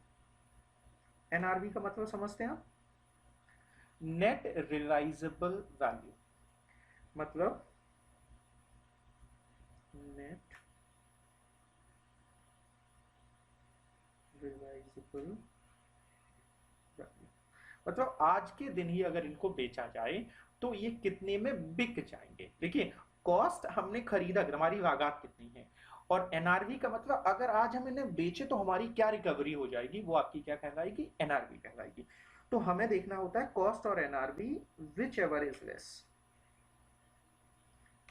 एनआरवी का मतलब समझते हैं आप, नेट रियलाइजेबल वैल्यू, मतलब नेट रियलाइजेबल वैल्यू, मतलब आज के दिन ही अगर इनको बेचा जाए तो ये कितने में बिक जाएंगे। देखिए कॉस्ट हमने खरीदा, हमारी लागत कितनी है, और एनआरवी का मतलब अगर आज हम इन्हें बेचे तो हमारी क्या रिकवरी हो जाएगी, वो आपकी क्या कहलाएगी, एनआरवी कहलाएगी। तो हमें देखना होता है कॉस्ट और NRV which ever is less,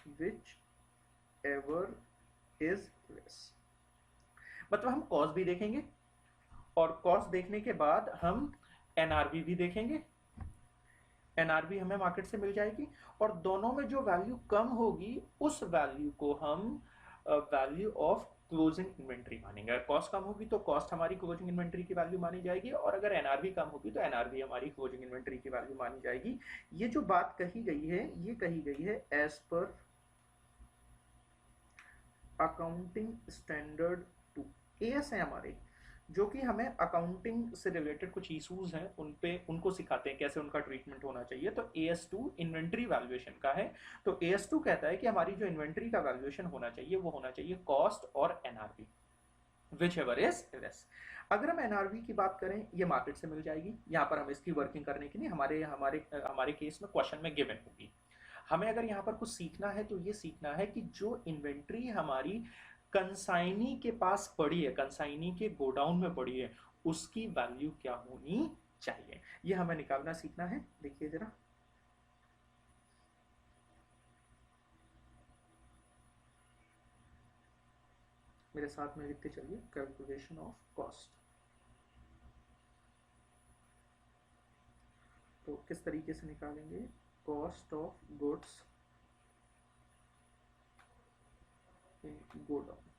which ever is less. मतलब हम कॉस्ट भी देखेंगे और कॉस्ट देखने के बाद हम एनआरवी भी देखेंगे। एनआरवी हमें मार्केट से मिल जाएगी और दोनों में जो वैल्यू कम होगी उस वैल्यू को हम वैल्यू ऑफ क्लोजिंग इन्वेंट्री मानेंगे। अगर कॉस्ट कम होगी तो कॉस्ट हमारी क्लोजिंग इन्वेंट्री की वैल्यू मानी जाएगी और अगर एनआरवी कम होगी तो एनआरवी हमारी क्लोजिंग इन्वेंट्री की वैल्यू मानी जाएगी। ये जो बात कही गई है ये कही गई है as per accounting standard 2 as है हमारे, जो कि हमें अकाउंटिंग से रिलेटेड कुछ इश्यूज हैं उनको सिखाते हैं कैसे उनका ट्रीटमेंट होना चाहिए। तो AS2 इन्वेंट्री वैल्यूएशन का है। तो AS2 कहता है कि हमारी जो इन्वेंट्री का वैल्यूएशन होना चाहिए वो होना चाहिए कॉस्ट और NRV which ever is less. अगर हम एनआरवी की बात करें ये मार्केट से मिल जाएगी। यहाँ पर हम इसकी वर्किंग करने के लिए हमारे हमारे हमारे केस में क्वेश्चन में गिवन होगी। हमें अगर यहाँ पर कुछ सीखना है तो ये सीखना है कि जो इन्वेंट्री हमारी कंसाइनी के पास पड़ी है, कंसाइनी के गोडाउन में पड़ी है, उसकी वैल्यू क्या होनी चाहिए, ये हमें निकालना सीखना है। देखिए जरा, मेरे साथ में लिखते चलिए, कैलकुलेशन ऑफ कॉस्ट। तो किस तरीके से निकालेंगे, cost of goods in godown.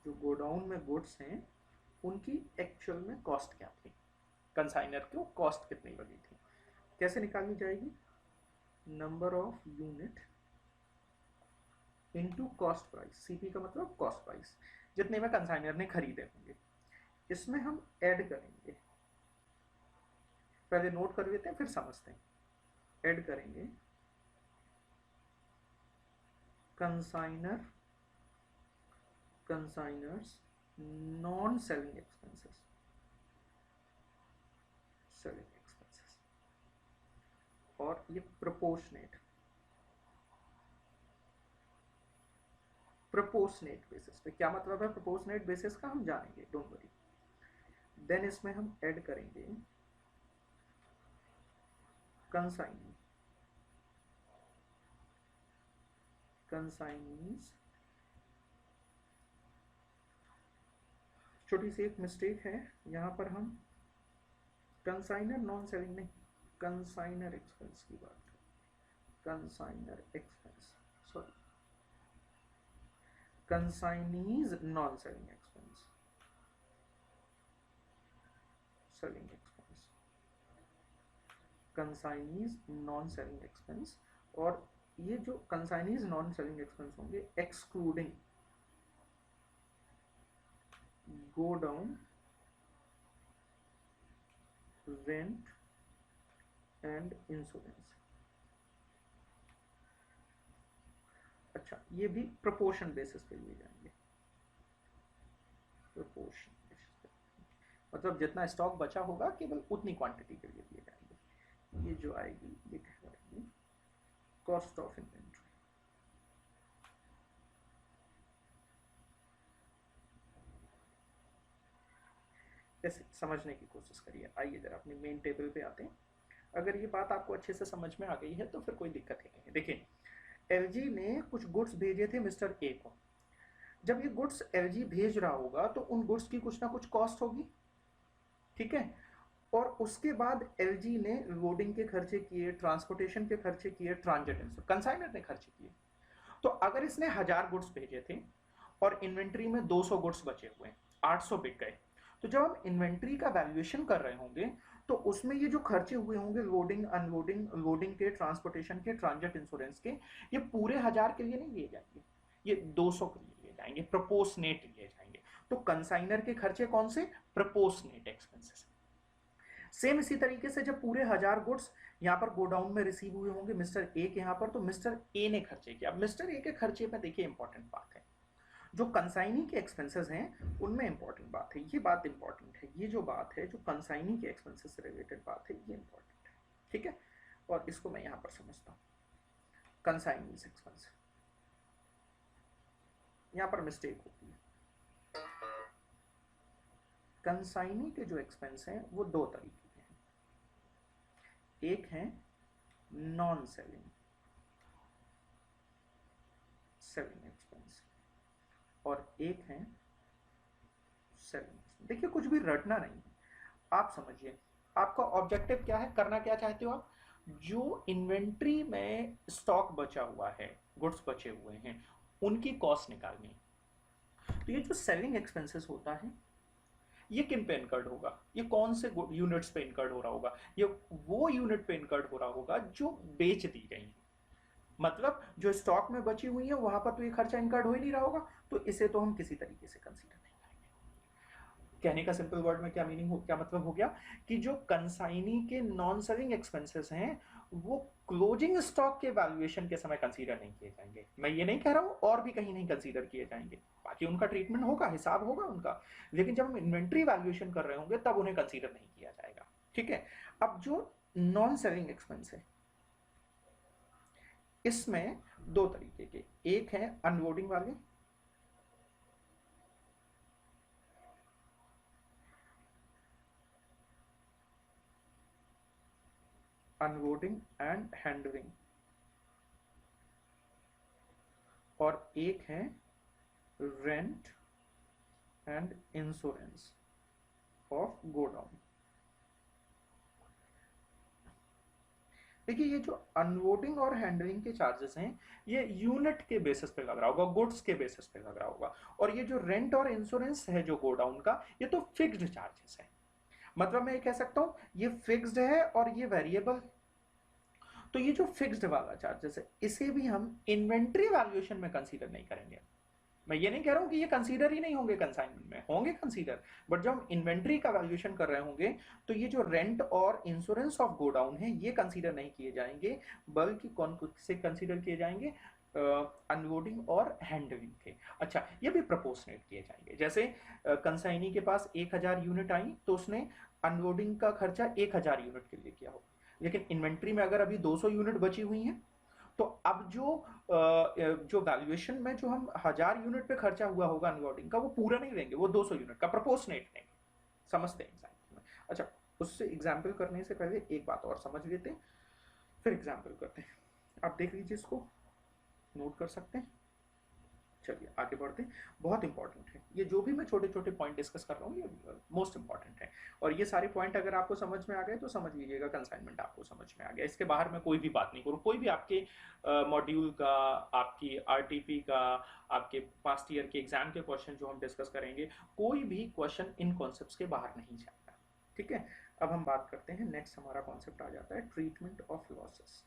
जो गोडाउन में गुड्स हैं उनकी एक्चुअल में कॉस्ट क्या थी, कंसाइनर को कॉस्ट कितनी लगी थी, कैसे निकालनी जाएगी, number of unit into cost price. CP का मतलब कॉस्ट प्राइस, जितने में कंसाइनर ने खरीदे होंगे। इसमें हम ऐड करेंगे, पहले नोट कर लेते हैं फिर समझते हैं। ऐड करेंगे consignors non selling expenses, selling expenses, और ये प्रोपोर्शनेट बेसिस पे। क्या मतलब है प्रोपोर्शनेट बेसिस का, हम जानेंगे, डोंट वरी। देन इसमें हम ऐड करेंगे कंसाइनीज। छोटी सी एक मिस्टेक है यहाँ पर, हम कंसाइनर नॉन सेलिंग नहीं, कंसाइनर एक्सपेंस की बात, consignor expense, sorry, consignees non selling expense, selling expense, consignees non selling expense. और ये जो कंसाइनीज नॉन सेलिंग एक्सपेंस होंगे excluding godown, rent and insurance. अच्छा, ये भी प्रोपोर्शन बेसिस पे लिए जाएंगे, प्रोपोर्शन बेसिस पे, मतलब जितना स्टॉक बचा होगा केवल उतनी क्वांटिटी के लिए दिए जाएंगे। ये जो आएगी ये कहलाएगी कॉस्ट ऑफ इन्वेंट्री। ऐसे समझने की कोशिश करिए। आइए जरा अपनी मेन टेबल पे आते हैं। अगर ये बात आपको अच्छे से समझ में आ गई है तो फिर कोई दिक्कत ही नहीं है। देखिए, एलजी ने कुछ गुड्स भेजे थे मिस्टर ए को। जब ये गुड्स एलजी भेज रहा होगा तो उन गुड्स की कुछ ना कुछ कॉस्ट होगी, ठीक है। और उसके बाद एलजी ने लोडिंग के खर्चे किए, ट्रांसपोर्टेशन के खर्चे किए, ट्रांजिट कंसाइनर ने खर्चे किए। तो अगर इसने 1000 गुड्स भेजे थे और इन्वेंट्री में 200 गुड्स बचे हुए, 800 बिक गए, तो जब हम इन्वेंट्री का वैल्यूएशन कर रहे होंगे तो उसमें ये जो खर्चे हुए होंगे, लोडिंग अनलोडिंग, लोडिंग के, ट्रांसपोर्टेशन के, ट्रांजिट इंश्योरेंस के, ये पूरे 1000 के लिए नहीं लिए जाएंगे, ये 200 के लिए लिए जाएंगे, प्रोपोर्शनेट लिए जाएंगे। तो कंसाइनर के खर्चे कौन से, प्रोपोर्शनेट एक्सपेंसेस। सेम इसी तरीके से जब पूरे 1000 गुड्स यहाँ पर गोडाउन में रिसीव हुए होंगे मिस्टर ए के यहाँ पर, तो मिस्टर ए ने खर्चे किया। मिस्टर ए के खर्चे में देखिए इंपॉर्टेंट बात है, जो कंसाइनी के एक्सपेंसेस हैं उनमें इंपॉर्टेंट बात है, ये बात इंपॉर्टेंट है, ये जो बात है जो कंसाइनी के एक्सपेंसेस से रिलेटेड बात है ये इंपॉर्टेंट है, ठीक है। और इसको मैं यहाँ पर समझता हूँ, कंसाइनी एक्सपेंस, यहाँ पर मिस्टेक होती है। कंसाइनी के जो एक्सपेंस हैं वो दो तरीके के हैं, एक है नॉन सेलिंग, सेलिंग एक्सपेंस और एक है सेलिंग। देखिए कुछ भी रटना नहीं, आप समझिए आपका ऑब्जेक्टिव क्या है, करना क्या चाहते हो आप। जो इन्वेंट्री में स्टॉक बचा हुआ है, गुड्स बचे हुए हैं, उनकी कॉस्ट निकालनी। तो ये जो सेलिंग एक्सपेंसेस होता है ये किन पे इनकर्ड होगा, ये कौन से यूनिट्स पे इनकर्ड हो रहा होगा, ये वो यूनिट पे इनकर्ड हो रहा होगा जो बेच दी गई है। मतलब जो स्टॉक में बची हुई है वहां पर तो ये खर्चा इनकर्ड हो ही नहीं रहा होगा, तो इसे तो हम किसी तरीके से कंसीडर नहीं करेंगे। कहने का सिंपल वर्ड में क्या मीनिंग हो, क्या मतलब हो गया कि जो कंसाइनी के नॉन सेलिंग एक्सपेंसेस हैं वो क्लोजिंग स्टॉक के वैल्यूएशन के समय कंसीडर नहीं किए जाएंगे। मैं ये नहीं कह रहा हूं और भी कहीं नहीं कंसीडर किए जाएंगे, बाकी उनका ट्रीटमेंट होगा, हिसाब होगा उनका, लेकिन जब हम इन्वेंट्री वैल्यूएशन कर रहे होंगे तब उन्हें कंसीडर नहीं किया जाएगा। ठीक है। अब जो नॉन सेलिंग एक्सपेंस है इसमें दो तरीके के, एक है अनलोडिंग वाले, अनलोडिंग एंड हैंडलिंग, और एक है rent and insurance of godown. देखिए ये जो अनलोडिंग और हैंडलिंग के चार्जेस हैं ये यूनिट के बेसिस पे लग रहा होगा, गुड्स के बेसिस पे लग रहा होगा, और ये जो रेंट और इंश्योरेंस है जो गोडाउन का, ये तो फिक्स्ड चार्जेस है। मतलब मैं ये कह सकता हूं ये फिक्स्ड है और ये वेरिएबल। तो ये जो फिक्स्ड वाला चार्जेस है इसे भी हम इन्वेंट्री वैल्यूएशन में कंसीडर नहीं करेंगे। मैं ये नहीं कह रहा हूं कि ये कंसीडर ही नहीं होंगे, कंसाइनमेंट में होंगे कंसीडर, बट जब हम इन्वेंट्री का वैल्यूएशन कर रहे होंगे तो ये जो रेंट और इंश्योरेंस ऑफ गोडाउन है ये कंसीडर नहीं किए जाएंगे, बल्कि कौन से कंसीडर किए जाएंगे, अनलोडिंग और हैंडलिंग के। अच्छा, ये भी प्रोपोर्शनेट किए जाएंगे। जैसे कंसाइनी के पास 1000 यूनिट आई तो उसने अनलोडिंग का खर्चा 1000 यूनिट के लिए किया हो, लेकिन इन्वेंट्री में अगर अभी 200 यूनिट बची हुई हैं तो अब जो वैल्यूएशन में जो हम 1000 यूनिट पे खर्चा हुआ होगा अनलोडिंग का वो पूरा नहीं लेंगे, वो 200 यूनिट का प्रोपोर्शनेट लेंगे। समझते हैं एग्जाम्पल में। अच्छा, उससे एग्जाम्पल करने से पहले एक बात और समझ लेते हैं, फिर एग्जाम्पल करते हैं। आप देख लीजिए, इसको नोट कर सकते हैं। चलिए आगे बढ़ते हैं। बहुत इंपॉर्टेंट है ये, जो भी मैं छोटे छोटे पॉइंट डिस्कस कर रहा हूँ ये मोस्ट इंपॉर्टेंट है, और ये सारे पॉइंट अगर आपको समझ में आ गए तो समझ लीजिएगा कंसाइनमेंट आपको समझ में आ गया। इसके बाहर मैं कोई भी बात नहीं करूँ, कोई भी आपके मॉड्यूल का, आपकी आरटीपी का, आपके पास्ट ईयर के एग्जाम के क्वेश्चन जो हम डिस्कस करेंगे, कोई भी क्वेश्चन इन कॉन्सेप्ट्स के बाहर नहीं जाएगा। ठीक है। अब हम बात करते हैं, नेक्स्ट हमारा कॉन्सेप्ट आ जाता है ट्रीटमेंट ऑफ लॉसेस।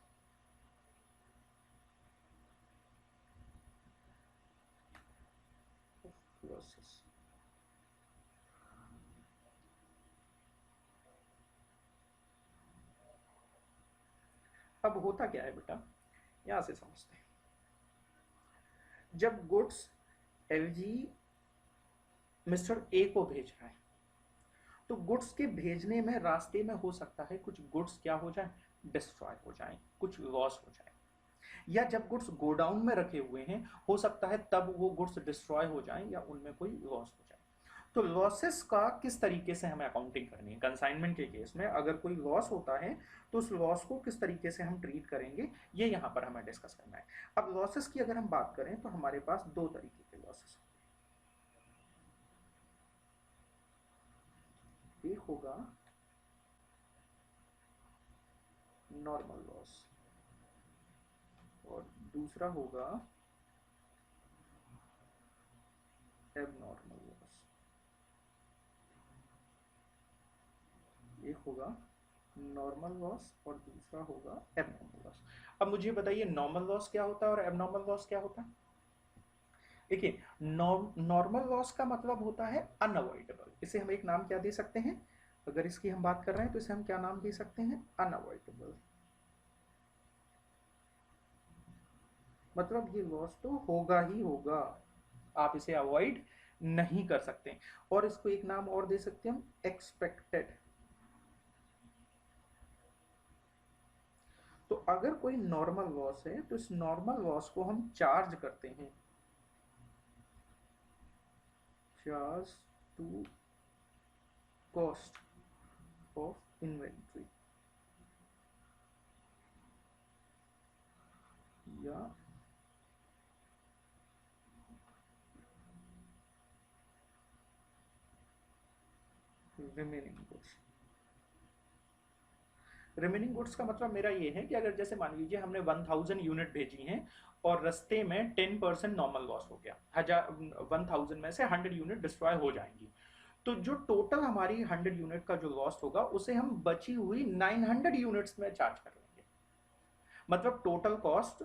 लॉसेस अब होता क्या है बेटा, यहां से समझते हैं। जब गुड्स एलजी मिस्टर ए को भेज रहा है तो गुड्स के भेजने में रास्ते में हो सकता है कुछ गुड्स क्या हो जाए, डिस्ट्रॉय हो जाए, कुछ लॉस हो जाए, या जब गुड्स गोडाउन में रखे हुए हैं हो सकता है तब वो गुड्स डिस्ट्रॉय हो जाए या उनमें कोई लॉस हो जाए। तो लॉसेस का किस तरीके से हमें अकाउंटिंग करनी है, कंसाइनमेंट के केस में अगर कोई लॉस होता है तो उस लॉस को किस तरीके से हम ट्रीट करेंगे, ये यहाँ पर हमें डिस्कस करना है। अब लॉसेस की अगर हम बात करें तो हमारे पास दो तरीके के लॉसेस, एक होगा नॉर्मल लॉस और दूसरा होगा एबनॉर्मल लॉस। एक होगा नॉर्मल लॉस और दूसरा होगा एबनॉर्मल लॉस। अब मुझे बताइए नॉर्मल लॉस क्या होता है और एबनॉर्मल लॉस क्या होता है। देखिए नॉर्मल लॉस का मतलब होता है अनअवॉइडेबल, इसे हम एक नाम क्या दे सकते हैं, अगर इसकी हम बात कर रहे हैं तो इसे हम क्या नाम दे सकते हैं, अनअवॉइडेबल। मतलब ये लॉस तो होगा ही होगा, आप इसे अवॉइड नहीं कर सकते। और इसको एक नाम और दे सकते हैं हम, एक्सपेक्टेड। तो अगर कोई नॉर्मल लॉस है तो इस नॉर्मल लॉस को हम चार्ज करते हैं, charge to cost of inventory या रिमेनिंग गुड्स, रिमेनिंग गुड्स का मतलब मेरा ये है कि अगर जैसे मान लीजिए हमने 1000 यूनिट भेजी हैं और रास्ते में 10% नॉर्मल लॉस हो गया, 1000 में से 100 यूनिट डिस्ट्रॉय हो जाएंगी, तो जो टोटल हमारी 100 यूनिट का जो लॉस होगा उसे हम बची हुई 900 यूनिट्स में चार्ज कर लेंगे। मतलब टोटल कॉस्ट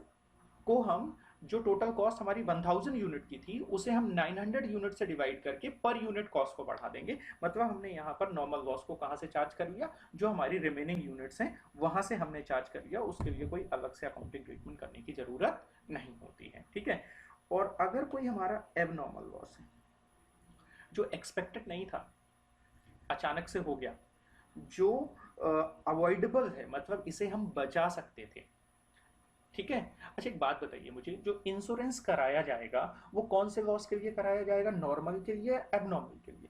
को हम, जो टोटल कॉस्ट हमारी 1000 यूनिट की थी उसे हम 900 यूनिट से डिवाइड करके पर यूनिट कॉस्ट को बढ़ा देंगे। मतलब हमने यहाँ पर नॉर्मल लॉस को कहाँ से चार्ज कर लिया, जो हमारी रिमेनिंग यूनिट्स हैं वहां से हमने चार्ज कर लिया, उसके लिए कोई अलग से अकाउंटिंग ट्रीटमेंट करने की जरूरत नहीं होती है, ठीक है। और अगर कोई हमारा एबनॉर्मल लॉस है जो एक्सपेक्टेड नहीं था, अचानक से हो गया, जो अवॉइडेबल है, मतलब इसे हम बचा सकते थे, ठीक है। अच्छा एक बात बताइए मुझे, जो इंश्योरेंस कराया जाएगा वो कौन से लॉस के लिए कराया जाएगा, नॉर्मल के लिए, एबनॉर्मल के लिए?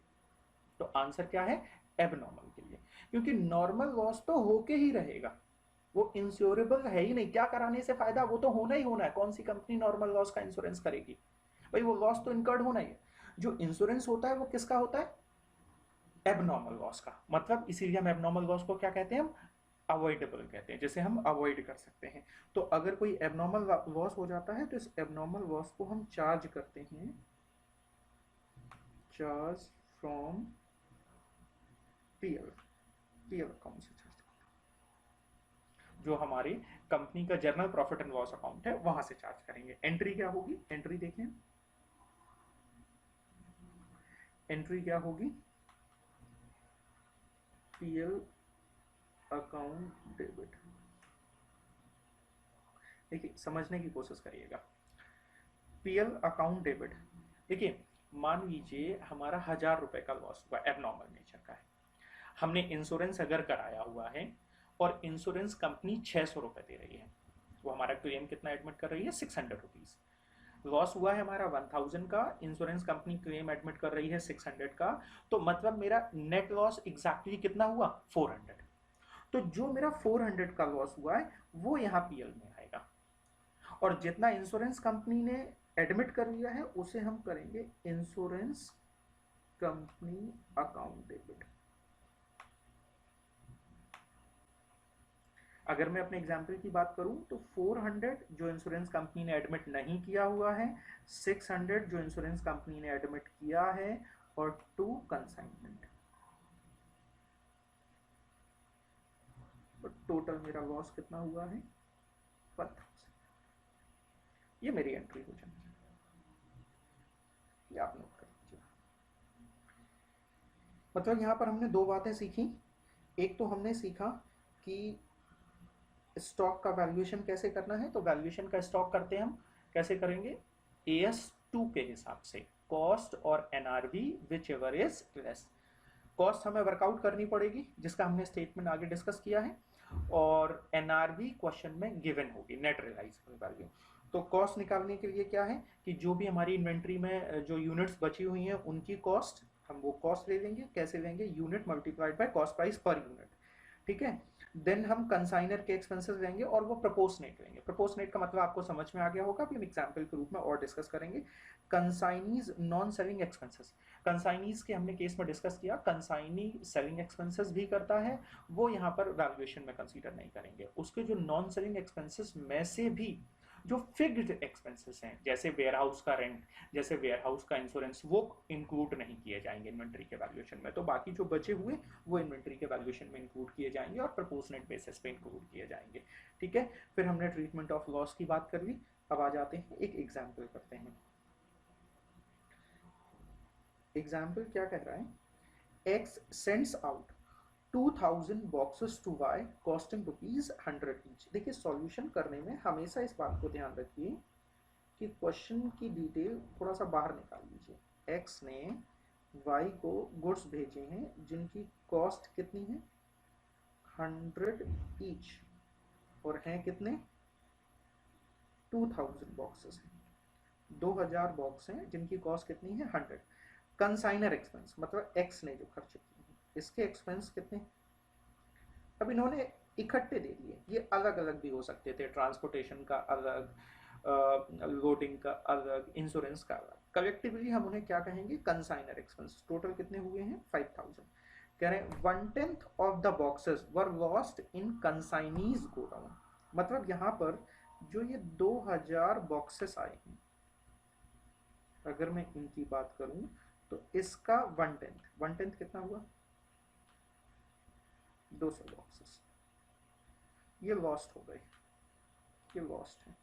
तो आंसर क्या है, एबनॉर्मल के लिए, क्योंकि नॉर्मल लॉस तो होके ही रहेगा, वो इंश्योरेबल है ही नहीं, क्या कराने से फायदा, वो तो होना ही होना है। कौन सी कंपनी नॉर्मल लॉस का इंश्योरेंस करेगी भाई, वो लॉस तो इनकर्ड होना ही है। जो इंश्योरेंस होता है वो किसका होता है, एबनॉर्मल लॉस का। मतलब इसीलिए हम एबनॉर्मल लॉस को क्या कहते हैं, हम अवॉइडेबल कहते हैं, जैसे हम अवॉइड कर सकते हैं। तो अगर कोई एबनॉर्मल लॉस हो जाता है तो इस एबनॉर्मल लॉस को हम चार्ज करते हैं, charge from PL, PL account से चार्ज करते हैं, जो हमारे कंपनी का journal profit and loss account है वहां से चार्ज करेंगे। एंट्री क्या होगी, एंट्री देखें, एंट्री क्या होगी, पीएल अकाउंट डेबिट। देखिए समझने की कोशिश करिएगा, पीएल अकाउंट डेबिट। देखिए मान लीजिए हमारा 1000 रुपए का लॉस हुआ, एबनॉर्मल नेचर का है, हमने इंश्योरेंस अगर कराया हुआ है और इंश्योरेंस कंपनी 600 रुपए दे रही है, वो हमारा क्लेम कितना एडमिट कर रही है, 600 रुपीज। लॉस हुआ है हमारा 1000 का, इंश्योरेंस कंपनी क्लेम एडमिट कर रही है 600 का, तो मतलब मेरा नेट लॉस एग्जैक्टली कितना हुआ, 400। तो जो मेरा 400 का लॉस हुआ है वो यहाँ पीएल में आएगा, और जितना इंश्योरेंस कंपनी ने एडमिट कर लिया है उसे हम करेंगे इंश्योरेंस कंपनी अकाउंट डेबिट। अगर मैं अपने एग्जाम्पल की बात करूं तो 400 जो इंश्योरेंस कंपनी ने एडमिट नहीं किया हुआ है, 600 जो इंश्योरेंस कंपनी ने एडमिट किया है, और 2 कंसाइनमेंट। तो टोटल मेरा लॉस कितना हुआ है, 1000। ये मेरी एंट्री हो जानी चाहिए, ये आप नोट कर लीजिए। मतलब यहाँ पर हमने दो बातें सीखी। एक तो हमने सीखा कि स्टॉक का वैल्यूएशन कैसे करना है, तो वैल्यूएशन का स्टॉक करते हैं हम, कैसे करेंगे, AS2 के हिसाब से, कॉस्ट और NRV which ever is less. Cost हमें वर्कआउट करनी पड़ेगी जिसका हमने स्टेटमेंट आगे डिस्कस किया है, और NRV क्वेश्चन में गिवन होगी, नेट रियलाइजेबल वैल्यू। तो कॉस्ट निकालने के लिए क्या है कि जो भी हमारी इन्वेंट्री में जो यूनिट्स बची हुई हैं उनकी कॉस्ट, हम वो कॉस्ट ले लेंगे, कैसे लेंगे, unit multiplied by cost price per unit, ठीक है। देन हम कंसाइनर के एक्सपेंसेस लेंगे और वो प्रोपोर्शनेट लेंगे। प्रोपोर्शनेट का मतलब आपको समझ में आ गया होगा, अभी हम एग्जाम्पल के रूप में और डिस्कस करेंगे। Consignee's non selling expenses, consignee's के हमने केस में डिस्कस किया, कंसाइनी सेलिंग एक्सपेंसेस भी करता है, वो यहाँ पर वैल्यूएशन में कंसीडर नहीं करेंगे। उसके जो नॉन सेलिंग एक्सपेंसेस में से भी जो फिक्स्ड एक्सपेंसेस हैं, जैसे वेयरहाउस का रेंट, जैसे वेयरहाउस का इंश्योरेंस, वो इंक्लूड नहीं किए जाएंगे इन्वेंट्री के वैल्यूएशन में। तो बाकी जो बचे हुए वो इन्वेंट्री के वैल्यूएशन में इंक्लूड किए जाएंगे और प्रोपोर्शनेट बेसिस पे इंक्लूड किए जाएंगे, ठीक है। फिर हमने ट्रीटमेंट ऑफ लॉस की बात कर ली। अब आ जाते हैं, एक एग्जाम्पल करते हैं। एग्जाम्पल क्या कह रहा है, X sends out 2000 boxes to Y costing ₹100 each। देखिए सॉल्यूशन करने में हमेशा इस बात को ध्यान रखिए कि क्वेश्चन की डिटेल थोड़ा सा बाहर निकाल लीजिए। X ने Y को गुड्स भेजे हैं जिनकी कॉस्ट कितनी है, 100 ईच, और हैं कितने, 2000 बॉक्सेस हैं, 2000 बॉक्स हैं जिनकी कॉस्ट कितनी है, 100। कंसाइनर एक्सपेंस मतलब X ने जो खर्च किए हैं इसके एक्सपेंस कितने, अब इन्होंने इकट्ठे दे दिए, ये अलग अलग भी हो सकते थे, ट्रांसपोर्टेशन का अलग, लोडिंग का अलग, इंश्योरेंस का अलग। कलेक्टिवली हम उन्हें क्या कहेंगे, कंसाइनर एक्सपेंस। टोटल कितने हुए हैं, 5000। कह रहे हैं 1/10 of the boxes were lost in consignees godown. मतलब यहाँ पर जो ये 2000 बॉक्सेस आए हैं, अगर मैं इनकी बात करूं तो इसका 1/10 कितना हुआ, 200 बॉक्सेस ये लॉस्ट हो गए, ये लॉस्ट है।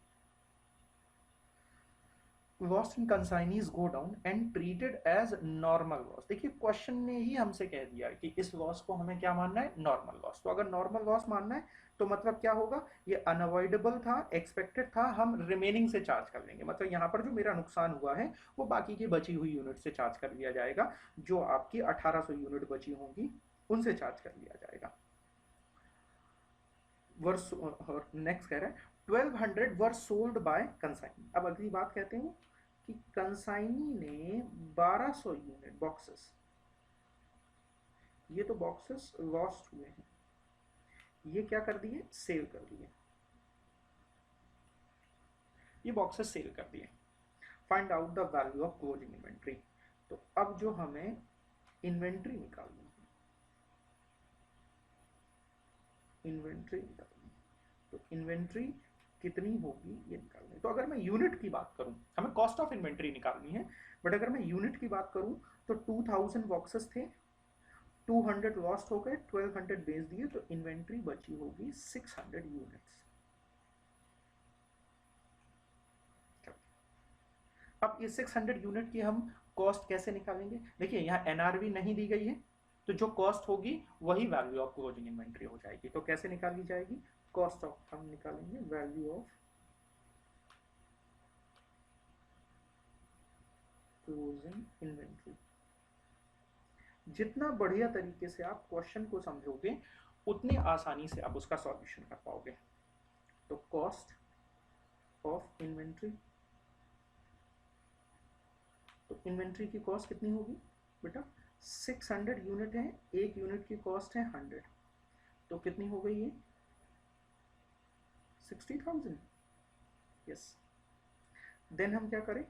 Lost in consignees godown and treated as normal loss. देखिए क्वेश्चन ने ही हमसे कह दिया कि इस लॉस को हमें क्या मानना है, नॉर्मल लॉस। तो अगर नॉर्मल लॉस मानना है तो मतलब क्या होगा, ये अनअवॉइडेबल था, एक्सपेक्टेड था, हम रिमेनिंग से चार्ज कर लेंगे। मतलब यहाँ पर जो मेरा नुकसान हुआ है वो बाकी की बची हुई यूनिट से चार्ज कर लिया जाएगा, जो आपकी 1800 यूनिट बची होंगी उनसे चार्ज कर लिया जाएगा। वर्स नेक्स्ट कह रहा है 1200 वर सोल्ड बाय कंसाइनी। अब अगली बात कहते हैं कि कंसाइनी ने 1200 यूनिट बॉक्सेस, ये तो बॉक्सेस लॉस्ट हुए हैं, ये क्या कर दिए, सेल कर दिए, ये बॉक्सेस सेल कर दिए। Find out the value of closing inventory. तो अब जो हमें इन्वेंट्री निकालनी है, इन्वेंट्री निकालनी है, तो इन्वेंट्री कितनी होगी ये निकालनी है। तो अगर मैं यूनिट की बात करूं, हमें कॉस्ट ऑफ इन्वेंट्री निकालनी है, बट अगर मैं यूनिट की बात करूं तो 2000 बॉक्सेस थे, 200 लॉस्ट हो गए, 1200 बेच दिए, तो इन्वेंट्री बची होगी 600 यूनिट्स। अब ये 600 यूनिट की हम कॉस्ट कैसे निकालेंगे, देखिए यहाँ एनआरवी नहीं दी गई है, तो जो कॉस्ट होगी वही वैल्यू ऑफ क्लोजिंग इन्वेंट्री हो जाएगी। तो कैसे निकाली जाएगी, कॉस्ट ऑफ, हम निकालेंगे वैल्यू ऑफ क्लोजिंग इन्वेंट्री। जितना बढ़िया तरीके से आप क्वेश्चन को समझोगे उतनी आसानी से आप उसका सॉल्यूशन कर पाओगे। तो कॉस्ट ऑफ इन्वेंट्री, तो इन्वेंट्री की कॉस्ट कितनी होगी बेटा, 600 यूनिट है, एक यूनिट की कॉस्ट है 100, तो कितनी हो गई ये 60,000। यस, देन हम क्या करें,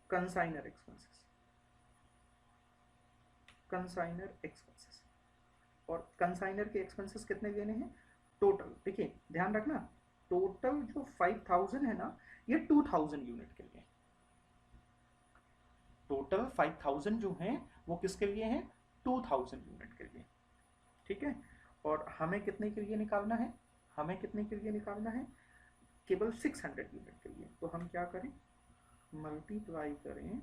कंसाइनर एक्सपेंसेस, कंसाइनर एक्सपेंसेस, और कंसाइनर के एक्सपेंसेस कितने लेने हैं, टोटल। देखिए ध्यान रखना, टोटल जो 5000 है ना, ये 2000 यूनिट के लिए, टोटल 5000 जो हैं वो किसके लिए हैं, 2000 यूनिट के लिए, ठीक है। और हमें कितने के लिए निकालना है, हमें कितने के लिए निकालना है, केवल 600 यूनिट के लिए। तो हम क्या करें, मल्टीप्लाई करें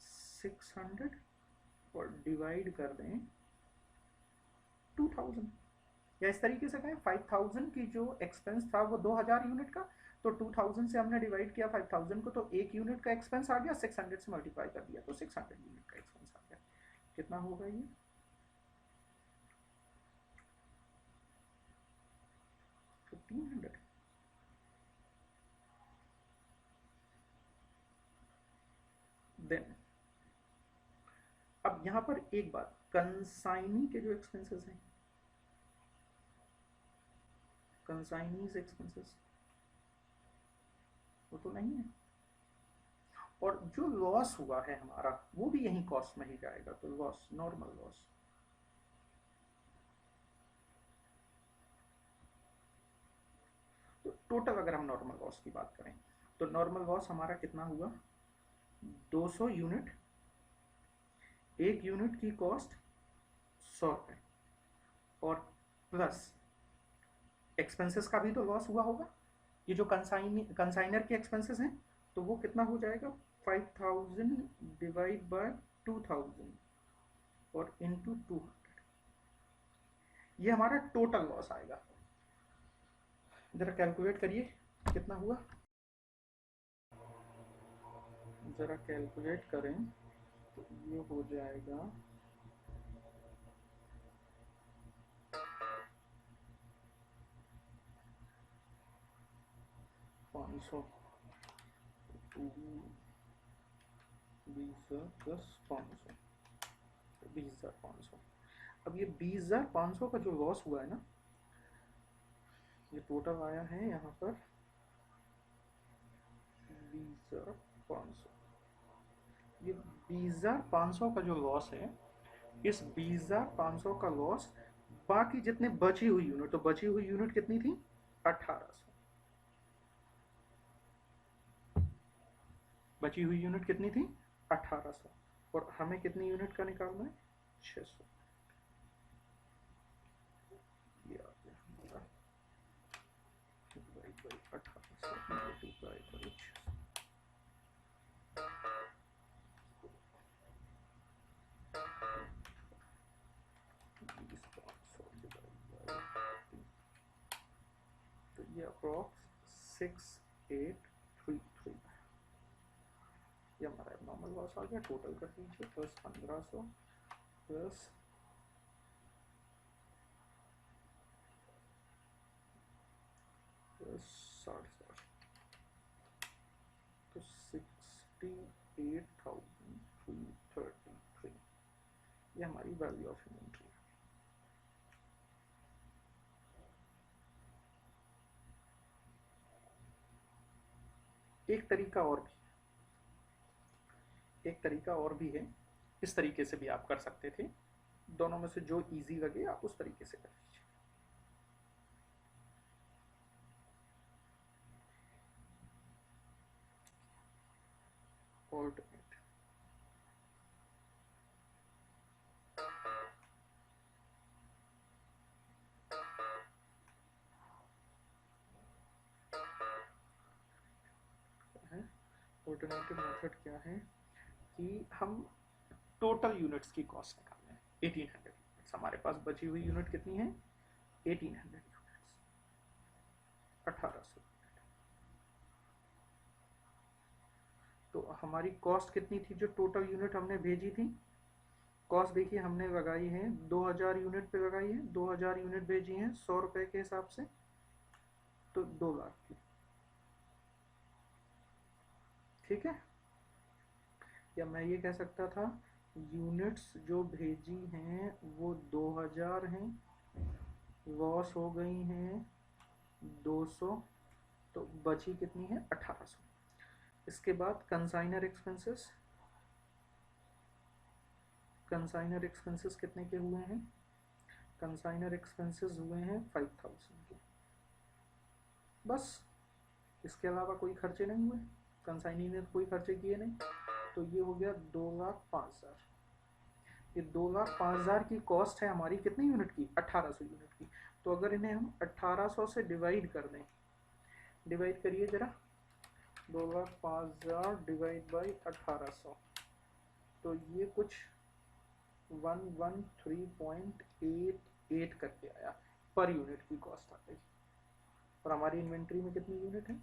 600 और डिवाइड कर दें 2000, या इस तरीके से कहें 5000 की जो एक्सपेंस था वो 2000 यूनिट का, तो 2000 से हमने डिवाइड किया 5000 को, तो एक यूनिट का एक्सपेंस आ गया, 600 से मल्टीप्लाई कर दिया तो 600 यूनिट का एक्सपेंस आ गया। कितना होगा ये, 1500। देन अब यहां पर एक बात, कंसाइनी के जो एक्सपेंसेस हैं, कंसाइनीज एक्सपेंसेस वो तो नहीं है, और जो लॉस हुआ है हमारा वो भी यही कॉस्ट में ही जाएगा, तो लॉस, नॉर्मल लॉस। तो टोटल अगर हम नॉर्मल लॉस की बात करें तो नॉर्मल लॉस हमारा कितना हुआ, 200 यूनिट, एक यूनिट की कॉस्ट 100 रुपये, और प्लस एक्सपेंसेस का भी तो लॉस हुआ होगा, ये जो कंसाइनर के एक्सपेंसेस हैं, तो वो कितना हो जाएगा, 5000 डिवाइड बाय 2000 और इंटू 200, ये हमारा टोटल लॉस आएगा। जरा कैलकुलेट करिए कितना हुआ, जरा कैलकुलेट करें तो ये हो जाएगा 500, 20,000 प्लस 500, 20,500। अब ये 20,500 का जो लॉस हुआ है ना, ये टोटल आया है यहाँ पर 20,500, ये 20,500 का जो लॉस है इस 20,500 का लॉस, बाकी जितने बची हुई यूनिट, तो बची हुई यूनिट कितनी थी? 1800। बची हुई यूनिट कितनी थी? 1800। और हमें कितनी यूनिट का निकालना है? 600। ये आ गया हमारा डिवाइड बाई 1800 मल्टीप्लाई बाई 600। तो ये अप्रॉक्स 6833, ये हमारा एबनॉर्मल लॉस आ गया। टोटल कर दीजिए, प्लस 1500 प्लस प्लस 60,000, तो 68,333, ये हमारी वैल्यू ऑफ इन्वेंट्री है। एक तरीका और भी है, इस तरीके से भी आप कर सकते थे। दोनों में से जो इजी लगे आप उस तरीके से कर लीजिए। ऑल्टरनेट, ऑल्टरनेटिव मेथड क्या है कि हम टोटल यूनिट्स की कॉस्ट निकालना है। 1800 यूनिट्स हमारे पास बची हुई यूनिट कितनी है? 1800 यूनिट्स, 1800। तो हमारी कॉस्ट कितनी थी जो टोटल यूनिट हमने भेजी थी? कॉस्ट देखिए हमने लगाई है 2000 यूनिट पे लगाई है, 2000 यूनिट भेजी है 100 रुपए के हिसाब से, तो 2 लाख की। ठीक है, या मैं ये कह सकता था यूनिट्स जो भेजी हैं वो 2000 हैं, लॉस हो गई हैं 200, तो बची कितनी है? 1800। इसके बाद कंसाइनर एक्सपेंसेस, कंसाइनर एक्सपेंसेस कितने के हुए हैं? कंसाइनर एक्सपेंसेस हुए हैं 5000 के। बस, इसके अलावा कोई खर्चे नहीं हुए, कंसाइनी ने कोई खर्चे किए नहीं, तो ये हो गया 2,05,000। ये 2,05,000 की कॉस्ट है हमारी कितनी यूनिट की? 1800 यूनिट की। तो अगर इन्हें हम 1800 से डिवाइड कर दें, डिवाइड करिए जरा, 2,05,000 डिवाइड बाई 1800, तो ये कुछ 113.88 करके आया, पर यूनिट की कॉस्ट आ गई। और हमारी इन्वेंट्री में कितनी यूनिट है?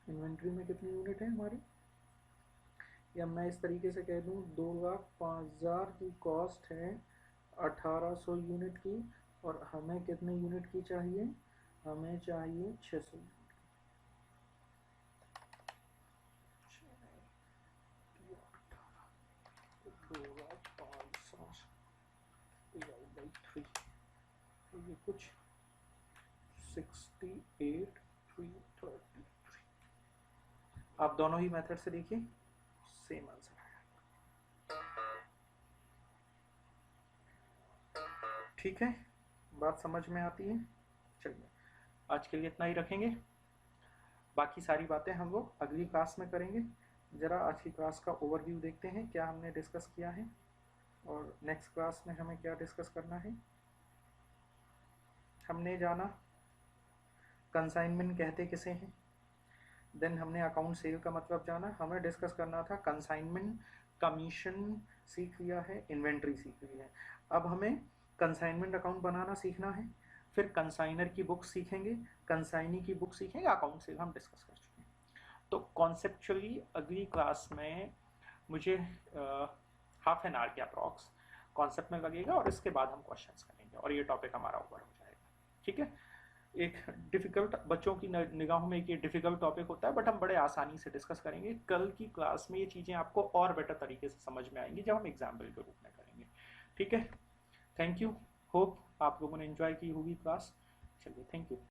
इन्वेंट्री में कितनी यूनिट है हमारी? या मैं इस तरीके से कह दूं 2,05,000 की कॉस्ट है 1800 यूनिट की, और हमें कितने यूनिट की चाहिए? हमें चाहिए 600 यूनिट की। 2,05,000 डिवाइड बाई 3, तो ये कुछ 68,333। आप दोनों ही मेथड से देखिए, सेम आंसर आया। ठीक है, बात समझ में आती है? चलिए, आज के लिए इतना ही रखेंगे, बाकी सारी बातें हम लोग अगली क्लास में करेंगे। ज़रा आज की क्लास का ओवरव्यू देखते हैं, क्या हमने डिस्कस किया है और नेक्स्ट क्लास में हमें क्या डिस्कस करना है। हमने जाना कंसाइनमेंट कहते किसे हैं, देन हमने अकाउंट सेल का मतलब जाना, हमें डिस्कस करना था कंसाइनमेंट, कमीशन सीख लिया है, इन्वेंट्री सीख ली है। अब हमें कंसाइनमेंट अकाउंट बनाना सीखना है, फिर कंसाइनर की बुक सीखेंगे, कंसाइनी की बुक सीखेंगे, अकाउंट सेल हम डिस्कस कर चुके हैं। तो कॉन्सेप्चुअली अगली क्लास में मुझे हाफ एन आवर के अप्रॉक्स कॉन्सेप्ट में लगेगा, और इसके बाद हम क्वेश्चंस करेंगे और ये टॉपिक हमारा ओवर हो जाएगा। ठीक है, एक डिफ़िकल्ट, बच्चों की निगाहों में एक ये डिफ़िकल्ट टॉपिक होता है, बट हम बड़े आसानी से डिस्कस करेंगे। कल की क्लास में ये चीज़ें आपको और बेटर तरीके से समझ में आएंगी जब हम एग्जाम्पल के रूप में करेंगे। ठीक है, थैंक यू, होप आप लोगों ने एंजॉय की होगी क्लास। चलिए, थैंक यू।